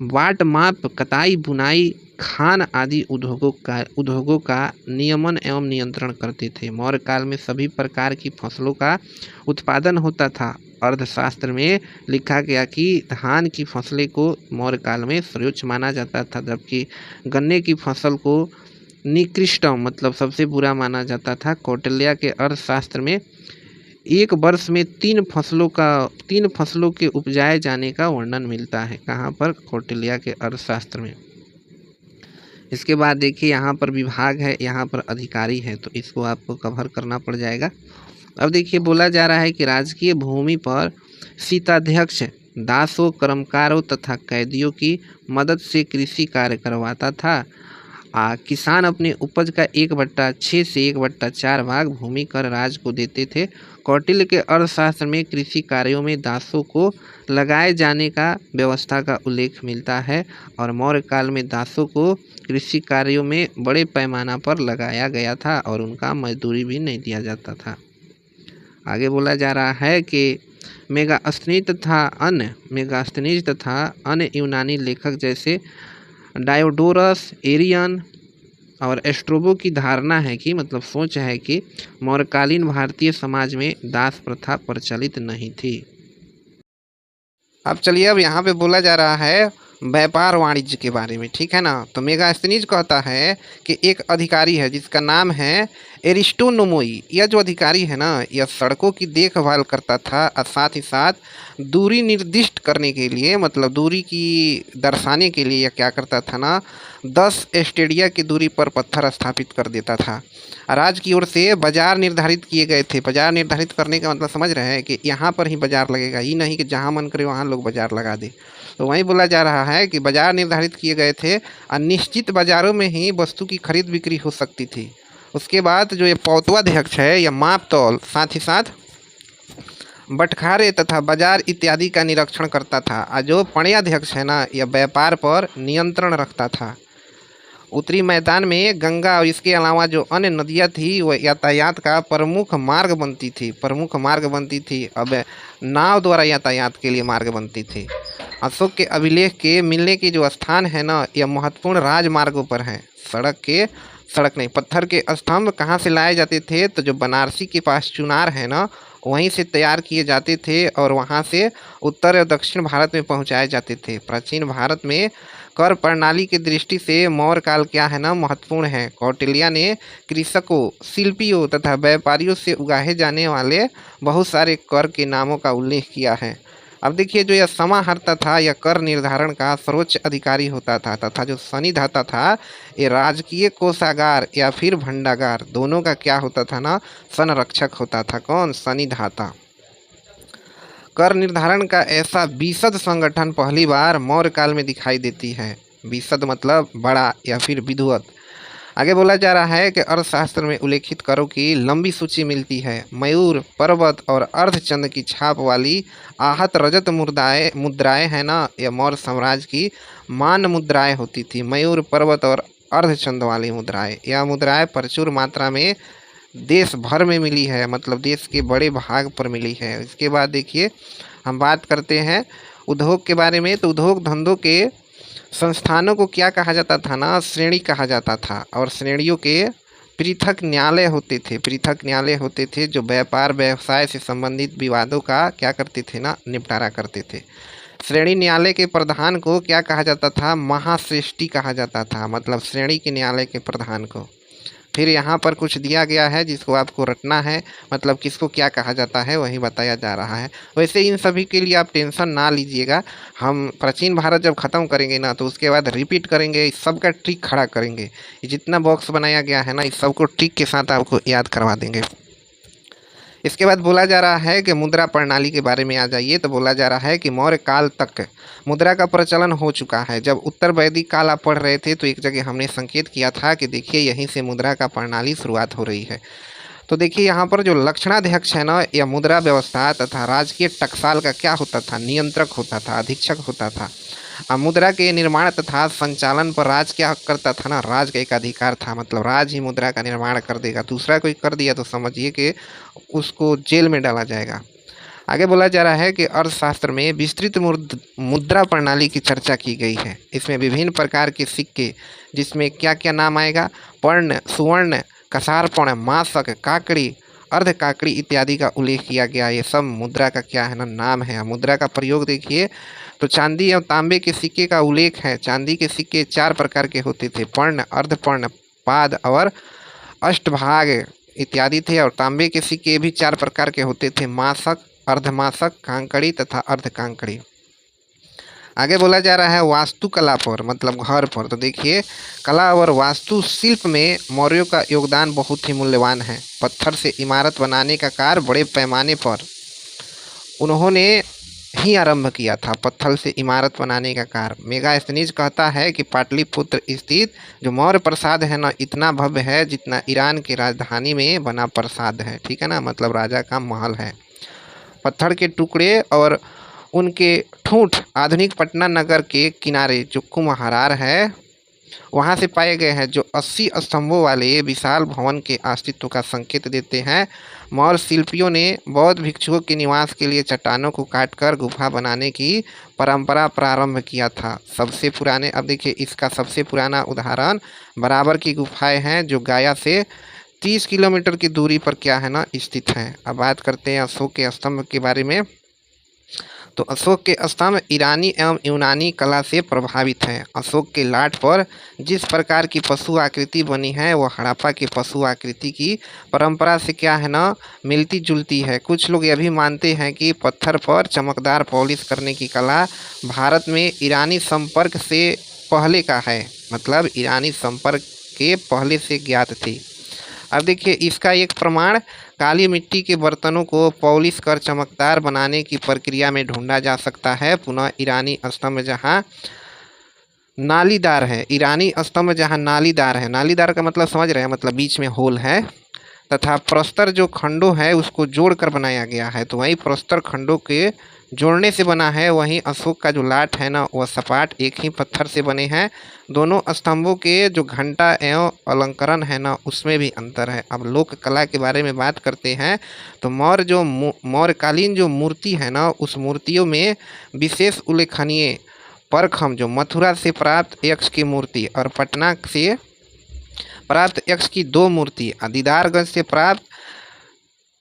बाट माप, कताई, बुनाई, खान आदि उद्योगों का नियमन एवं नियंत्रण करते थे। मौर्य काल में सभी प्रकार की फसलों का उत्पादन होता था। अर्थशास्त्र में लिखा गया कि धान की फसलें को मौर्य काल में श्रेष्ठ माना जाता था, जबकि गन्ने की फसल को निकृष्टम, मतलब सबसे बुरा माना जाता था। कौटिल्य के अर्थशास्त्र में एक वर्ष में 3 फसलों के उपजाए जाने का वर्णन मिलता है। कहाँ पर? कौटिल्य के अर्थशास्त्र में। इसके बाद देखिए यहाँ पर विभाग है, यहाँ पर अधिकारी है, तो इसको आपको कवर करना पड़ जाएगा। अब देखिए बोला जा रहा है कि राजकीय भूमि पर शीताध्यक्ष दासों, कर्मकारों तथा कैदियों की मदद से कृषि कार्य करवाता था। किसान अपने उपज का 1/6 से 1/4 भाग भूमि कर राज को देते थे। कौटिल्य के अर्थशास्त्र में कृषि कार्यों में दासों को लगाए जाने का व्यवस्था का उल्लेख मिलता है और मौर्य काल में दासों को कृषि कार्यों में बड़े पैमाना पर लगाया गया था और उनका मजदूरी भी नहीं दिया जाता था। आगे बोला जा रहा है कि मेगास्थनीज तथा अन्य यूनानी लेखक जैसे डायोडोरस, एरियन और एस्ट्रोबो की धारणा है कि मतलब सोच है कि मौर्यकालीन भारतीय समाज में दास प्रथा प्रचलित नहीं थी। अब चलिए, अब यहाँ पे बोला जा रहा है व्यापार वाणिज्य के बारे में, ठीक है ना। तो मेगास्थनीज कहता है कि एक अधिकारी है जिसका नाम है एरिस्टोनोमोई। यह जो अधिकारी है ना, यह सड़कों की देखभाल करता था और साथ ही साथ दूरी निर्दिष्ट करने के लिए, मतलब दूरी की दर्शाने के लिए यह क्या करता था ना, 10 स्टेडिया की दूरी पर पत्थर स्थापित कर देता था। राज्य की ओर से बाजार निर्धारित किए गए थे। बाजार निर्धारित करने का मतलब समझ रहे हैं कि यहाँ पर ही बाजार लगेगा, ये नहीं कि जहाँ मन करे वहाँ लोग बाजार लगा दे। तो वहीं बोला जा रहा है कि बाजार निर्धारित किए गए थे और निश्चित बाजारों में ही वस्तु की खरीद बिक्री हो सकती थी। उसके बाद जो ये पौतवाध्यक्ष है, यह माप तौल, साथ ही साथ बटखारे तथा बाजार इत्यादि का निरीक्षण करता था। और जो पणयाध्यक्ष है ना, यह व्यापार पर नियंत्रण रखता था। उत्तरी मैदान में गंगा और इसके अलावा जो अन्य नदियाँ थी वह यातायात का प्रमुख मार्ग बनती थी। अब नाव द्वारा यातायात के लिए मार्ग बनती थी। अशोक के अभिलेख के मिलने के जो स्थान है ना, यह महत्वपूर्ण राजमार्गों पर हैं। सड़क नहीं, पत्थर के स्तंभ कहाँ से लाए जाते थे, तो जो बनारसी के पास चुनार है ना, वहीं से तैयार किए जाते थे और वहाँ से उत्तर और दक्षिण भारत में पहुँचाए जाते थे। प्राचीन भारत में कर प्रणाली की दृष्टि से मौर्य काल क्या है ना, महत्वपूर्ण है। कौटिल्य ने कृषकों, शिल्पियों तथा व्यापारियों से उगाहे जाने वाले बहुत सारे कर के नामों का उल्लेख किया है। अब देखिए, जो यह समाहर्ता था, यह कर निर्धारण का सर्वोच्च अधिकारी होता था तथा जो सनिधाता था, ये राजकीय कोषागार या फिर भंडागार दोनों का क्या होता था ना, संरक्षक होता था। कौन? सनिधाता। कर निर्धारण का ऐसा विशद संगठन पहली बार मौर्य काल में दिखाई देती है। विशद मतलब बड़ा या फिर विधिवत। आगे बोला जा रहा है कि अर्थशास्त्र में उल्लेखित करों की लंबी सूची मिलती है। मयूर, पर्वत और अर्धचंद्र की छाप वाली आहत रजत मुद्राएं है ना, यह मौर्य साम्राज्य की मान मुद्राएं होती थी। मयूर, पर्वत और अर्धचंद्र वाली मुद्राएं, यह मुद्राएं प्रचुर मात्रा में देश भर में मिली है, मतलब देश के बड़े भाग पर मिली है। इसके बाद देखिए, हम बात करते हैं उद्योग के बारे में। तो उद्योग धंधों के संस्थानों को क्या कहा जाता था ना, श्रेणी कहा जाता था। और श्रेणियों के पृथक न्यायालय होते थे जो व्यापार व्यवसाय से संबंधित विवादों का क्या करते थे ना, निपटारा करते थे। श्रेणी न्यायालय के प्रधान को क्या कहा जाता था? महाश्रेष्ठी कहा जाता था, मतलब श्रेणी के न्यायालय के प्रधान को। फिर यहाँ पर कुछ दिया गया है जिसको आपको रटना है, मतलब किसको क्या कहा जाता है वही बताया जा रहा है। वैसे इन सभी के लिए आप टेंशन ना लीजिएगा। हम प्राचीन भारत जब ख़त्म करेंगे ना, तो उसके बाद रिपीट करेंगे, इस सब का ट्रिक खड़ा करेंगे। ये जितना बॉक्स बनाया गया है ना, इस सबको ट्रिक के साथ आपको याद करवा देंगे। इसके बाद बोला जा रहा है कि मुद्रा प्रणाली के बारे में आ जाइए। तो बोला जा रहा है कि मौर्य काल तक मुद्रा का प्रचलन हो चुका है। जब उत्तर वैदिक काल आप पढ़ रहे थे तो एक जगह हमने संकेत किया था कि देखिए यहीं से मुद्रा का प्रणाली शुरुआत हो रही है। तो देखिए यहाँ पर जो लक्षणाध्यक्ष है ना, यह मुद्रा व्यवस्था तथा राजकीय टकसाल का क्या होता था? नियंत्रक होता था, अधीक्षक होता था। मुद्रा के निर्माण तथा संचालन पर राज क्या करता था ना, राज का एक अधिकार था, मतलब राज ही मुद्रा का निर्माण कर देगा। दूसरा कोई कर दिया तो समझिए कि उसको जेल में डाला जाएगा। आगे बोला जा रहा है कि अर्थशास्त्र में विस्तृत मुद्रा प्रणाली की चर्चा की गई है। इसमें विभिन्न प्रकार के सिक्के, जिसमें क्या क्या नाम आएगा? पर्ण, सुवर्ण, कसारपण, मासक, काकड़ी, अर्ध काकड़ी इत्यादि का उल्लेख किया गया। ये सब मुद्रा का क्या है ना, नाम है। मुद्रा का प्रयोग देखिए तो चांदी और तांबे के सिक्के का उल्लेख है। चांदी के सिक्के 4 प्रकार के होते थे, पर्ण, अर्धपर्ण, पाद और अष्टभाग इत्यादि थे। और तांबे के सिक्के भी 4 प्रकार के होते थे, मासक, अर्धमासक, कांकड़ी तथा अर्धकांकड़ी। आगे बोला जा रहा है वास्तुकला पर, मतलब घर पर। तो देखिए, कला और वास्तुशिल्प में मौर्यों का योगदान बहुत ही मूल्यवान है। पत्थर से इमारत बनाने का कार्य बड़े पैमाने पर उन्होंने ही आरंभ किया था। पत्थर से इमारत बनाने का कार्य। मेगास्थनीज कहता है कि पाटलिपुत्र स्थित जो मौर्य प्रासाद है ना, इतना भव्य है जितना ईरान की राजधानी में बना प्रासाद है। ठीक है ना, मतलब राजा का महल है। पत्थर के टुकड़े और उनके ठूंठ आधुनिक पटना नगर के किनारे जो कुम्हार है वहाँ से पाए गए हैं, जो 80 स्तंभों वाले विशाल भवन के अस्तित्व का संकेत देते हैं। मौर्य शिल्पियों ने बौद्ध भिक्षुओं के निवास के लिए चट्टानों को काटकर गुफा बनाने की परंपरा प्रारंभ किया था। सबसे पुराने, अब देखिए इसका सबसे पुराना उदाहरण बराबर की गुफाएं हैं जो गया से 30 किलोमीटर की दूरी पर क्या है ना स्थित हैं। अब बात करते हैं अशोक के स्तंभ के बारे में। तो अशोक के स्तंभ ईरानी एवं यूनानी कला से प्रभावित हैं। अशोक के लाट पर जिस प्रकार की पशु आकृति बनी है वह हड़प्पा की पशु आकृति की परंपरा से क्या है ना मिलती जुलती है। कुछ लोग यह भी मानते हैं कि पत्थर पर चमकदार पॉलिश करने की कला भारत में ईरानी संपर्क से पहले का है, मतलब ईरानी संपर्क के पहले से ज्ञात थी। अब देखिए इसका एक प्रमाण काली मिट्टी के बर्तनों को पॉलिश कर चमकदार बनाने की प्रक्रिया में ढूंढा जा सकता है। पुनः ईरानी स्तंभ जहां नालीदार है, ईरानी स्तंभ जहां नालीदार है, नालीदार का मतलब समझ रहे हैं, मतलब बीच में होल है, तथा प्रस्तर जो खंडों है उसको जोड़कर बनाया गया है। तो वहीं प्रस्तर खंडों के जोड़ने से बना है। वहीं अशोक का जो लाट है ना वह सपाट एक ही पत्थर से बने हैं। दोनों स्तंभों के जो घंटा एवं अलंकरण है ना उसमें भी अंतर है। अब लोक कला के बारे में बात करते हैं तो मौर्यकालीन जो मूर्ति है ना उस मूर्तियों में विशेष उल्लेखनीय परखम जो मथुरा से प्राप्त यक्ष की मूर्ति और पटना से प्राप्त यक्ष की 2 मूर्ति, दीदारगंज से प्राप्त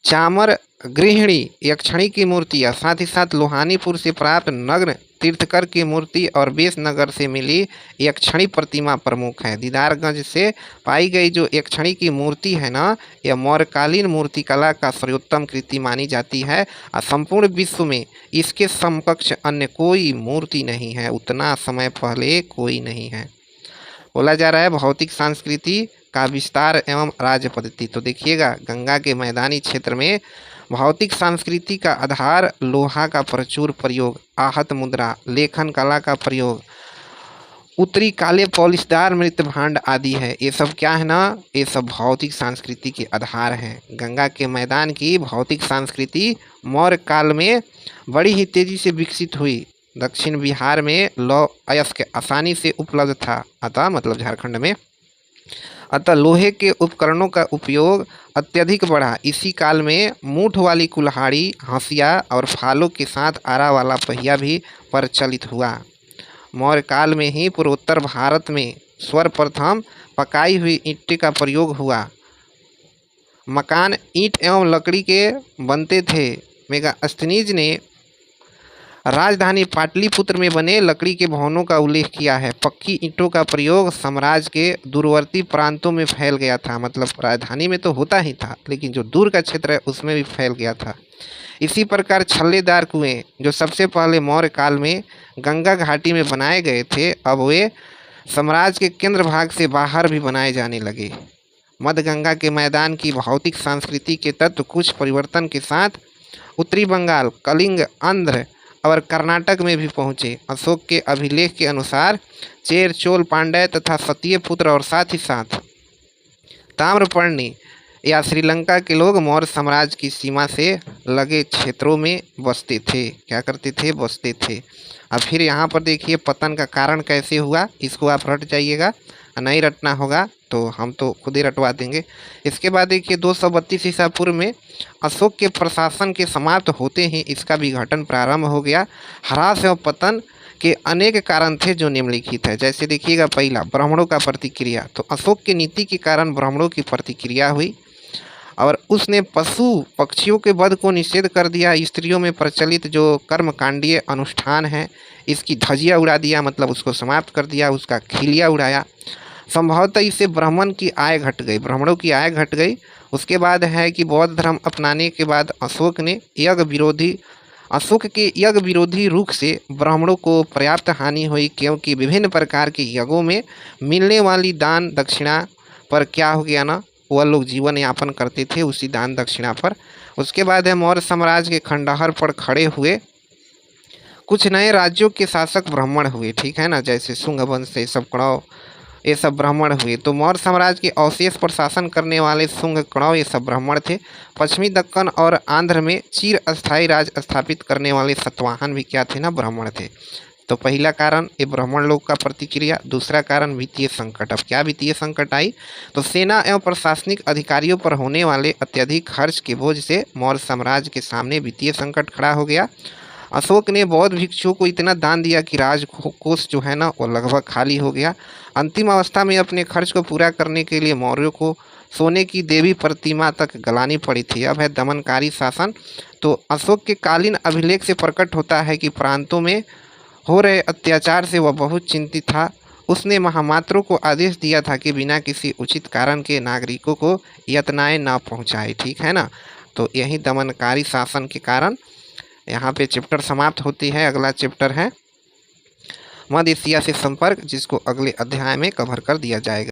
चामर गृहिणी यक्षिणी की मूर्ति, साथ ही साथ लोहानीपुर से प्राप्त नग्न तीर्थकर की मूर्ति और बेसनगर से मिली यक्षिणी प्रतिमा प्रमुख है। दीदारगंज से पाई गई जो यक्षिणी की मूर्ति है ना यह मौर्यकालीन मूर्तिकला का सर्वोत्तम कृति मानी जाती है और संपूर्ण विश्व में इसके समकक्ष अन्य कोई मूर्ति नहीं है, उतना समय पहले कोई नहीं है। बोला जा रहा है भौतिक संस्कृति का विस्तार एवं राज्य पद्धति। तो देखिएगा गंगा के मैदानी क्षेत्र में भौतिक संस्कृति का आधार लोहा का प्रचुर प्रयोग, आहत मुद्रा, लेखन कला का प्रयोग, उत्तरी काले पॉलिशदार मृत भांड आदि है। ये सब क्या है ना, ये सब भौतिक संस्कृति के आधार हैं। गंगा के मैदान की भौतिक संस्कृति मौर्य काल में बड़ी ही तेजी से विकसित हुई। दक्षिण बिहार में लौह अयस्क आसानी से उपलब्ध था, अतः मतलब झारखंड में, अतः लोहे के उपकरणों का उपयोग अत्यधिक बढ़ा। इसी काल में मूठ वाली कुल्हाड़ी, हंसिया और फालों के साथ आरा वाला पहिया भी प्रचलित हुआ। मौर्य काल में ही पूर्वोत्तर भारत में सर्वप्रथम पकाई हुई ईंटें का प्रयोग हुआ। मकान ईंट एवं लकड़ी के बनते थे। मेगास्थनीज ने राजधानी पाटलिपुत्र में बने लकड़ी के भवनों का उल्लेख किया है। पक्की ईंटों का प्रयोग साम्राज्य के दूरवर्ती प्रांतों में फैल गया था, मतलब राजधानी में तो होता ही था लेकिन जो दूर का क्षेत्र है उसमें भी फैल गया था। इसी प्रकार छल्लेदार कुएं जो सबसे पहले मौर्य काल में गंगा घाटी में बनाए गए थे, अब वे साम्राज्य के केंद्र भाग से बाहर भी बनाए जाने लगे। मध्य गंगा के मैदान की भौतिक संस्कृति के तत्व कुछ परिवर्तन के साथ उत्तरी बंगाल, कलिंग, आंध्र और कर्नाटक में भी पहुँचे। अशोक के अभिलेख के अनुसार चेर, चोल, पांड्य तथा सतीय पुत्र और साथ ही साथ ताम्रपर्णी या श्रीलंका के लोग मौर्य साम्राज्य की सीमा से लगे क्षेत्रों में बसते थे। क्या करते थे? बसते थे। अब फिर यहाँ पर देखिए पतन का कारण कैसे हुआ, इसको आप रट जाइएगा, नहीं रटना होगा तो हम तो खुद ही रटवा देंगे। इसके बाद देखिए 232 ईसा पूर्व में अशोक के प्रशासन के समाप्त होते ही इसका विघटन प्रारंभ हो गया। ह्रास एवं पतन के अनेक कारण थे जो निम्नलिखित है। जैसे देखिएगा पहला, ब्राह्मणों का प्रतिक्रिया। तो अशोक की नीति के कारण ब्राह्मणों की प्रतिक्रिया हुई और उसने पशु पक्षियों के वध को निषेध कर दिया। स्त्रियों में प्रचलित जो कर्मकांडीय अनुष्ठान है इसकी धज्जियाँ उड़ा दिया, मतलब उसको समाप्त कर दिया, उसका खिलिया उड़ाया। संभवतः इससे ब्राह्मणों की आय घट गई। उसके बाद है कि बौद्ध धर्म अपनाने के बाद अशोक ने यज्ञ विरोधी अशोक के यज्ञ विरोधी रुख से ब्राह्मणों को पर्याप्त हानि हुई, क्योंकि विभिन्न प्रकार के यज्ञों में मिलने वाली दान दक्षिणा पर क्या हो गया ना, वह लोग जीवन यापन करते थे उसी दान दक्षिणा पर। उसके बाद है मौर्य साम्राज्य के खंडहर पर खड़े हुए कुछ नए राज्यों के शासक ब्राह्मण हुए, ठीक है ना, जैसे शुंग वंश, ये सब कणव, ये सब ब्राह्मण हुए। तो मौर्य साम्राज्य के अवशेष पर शासन करने वाले शुंग कणव ये सब ब्राह्मण थे। पश्चिमी दक्कन और आंध्र में चिर अस्थायी राज स्थापित करने वाले सतवाहन भी क्या थे ना, ब्राह्मण थे। तो पहला कारण ये ब्राह्मण लोग का प्रतिक्रिया। दूसरा कारण वित्तीय संकट। अब क्या वित्तीय संकट आई, तो सेना एवं प्रशासनिक अधिकारियों पर होने वाले अत्यधिक खर्च के बोझ से मौर्य साम्राज्य के सामने वित्तीय संकट खड़ा हो गया। अशोक ने बौद्ध भिक्षुओं को इतना दान दिया कि राजकोष जो है ना वो लगभग खाली हो गया। अंतिम अवस्था में अपने खर्च को पूरा करने के लिए मौर्यों को सोने की देवी प्रतिमा तक गलानी पड़ी थी। अब है दमनकारी शासन। तो अशोक के कालीन अभिलेख से प्रकट होता है कि प्रांतों में हो रहे अत्याचार से वह बहुत चिंतित था। उसने महामात्रों को आदेश दिया था कि बिना किसी उचित कारण के नागरिकों को यातनाएं ना पहुंचाए, ठीक है ना। तो यही दमनकारी शासन के कारण यहाँ पे चैप्टर समाप्त होती है। अगला चैप्टर है मध्य एशिया से संपर्क, जिसको अगले अध्याय में कवर कर दिया जाएगा।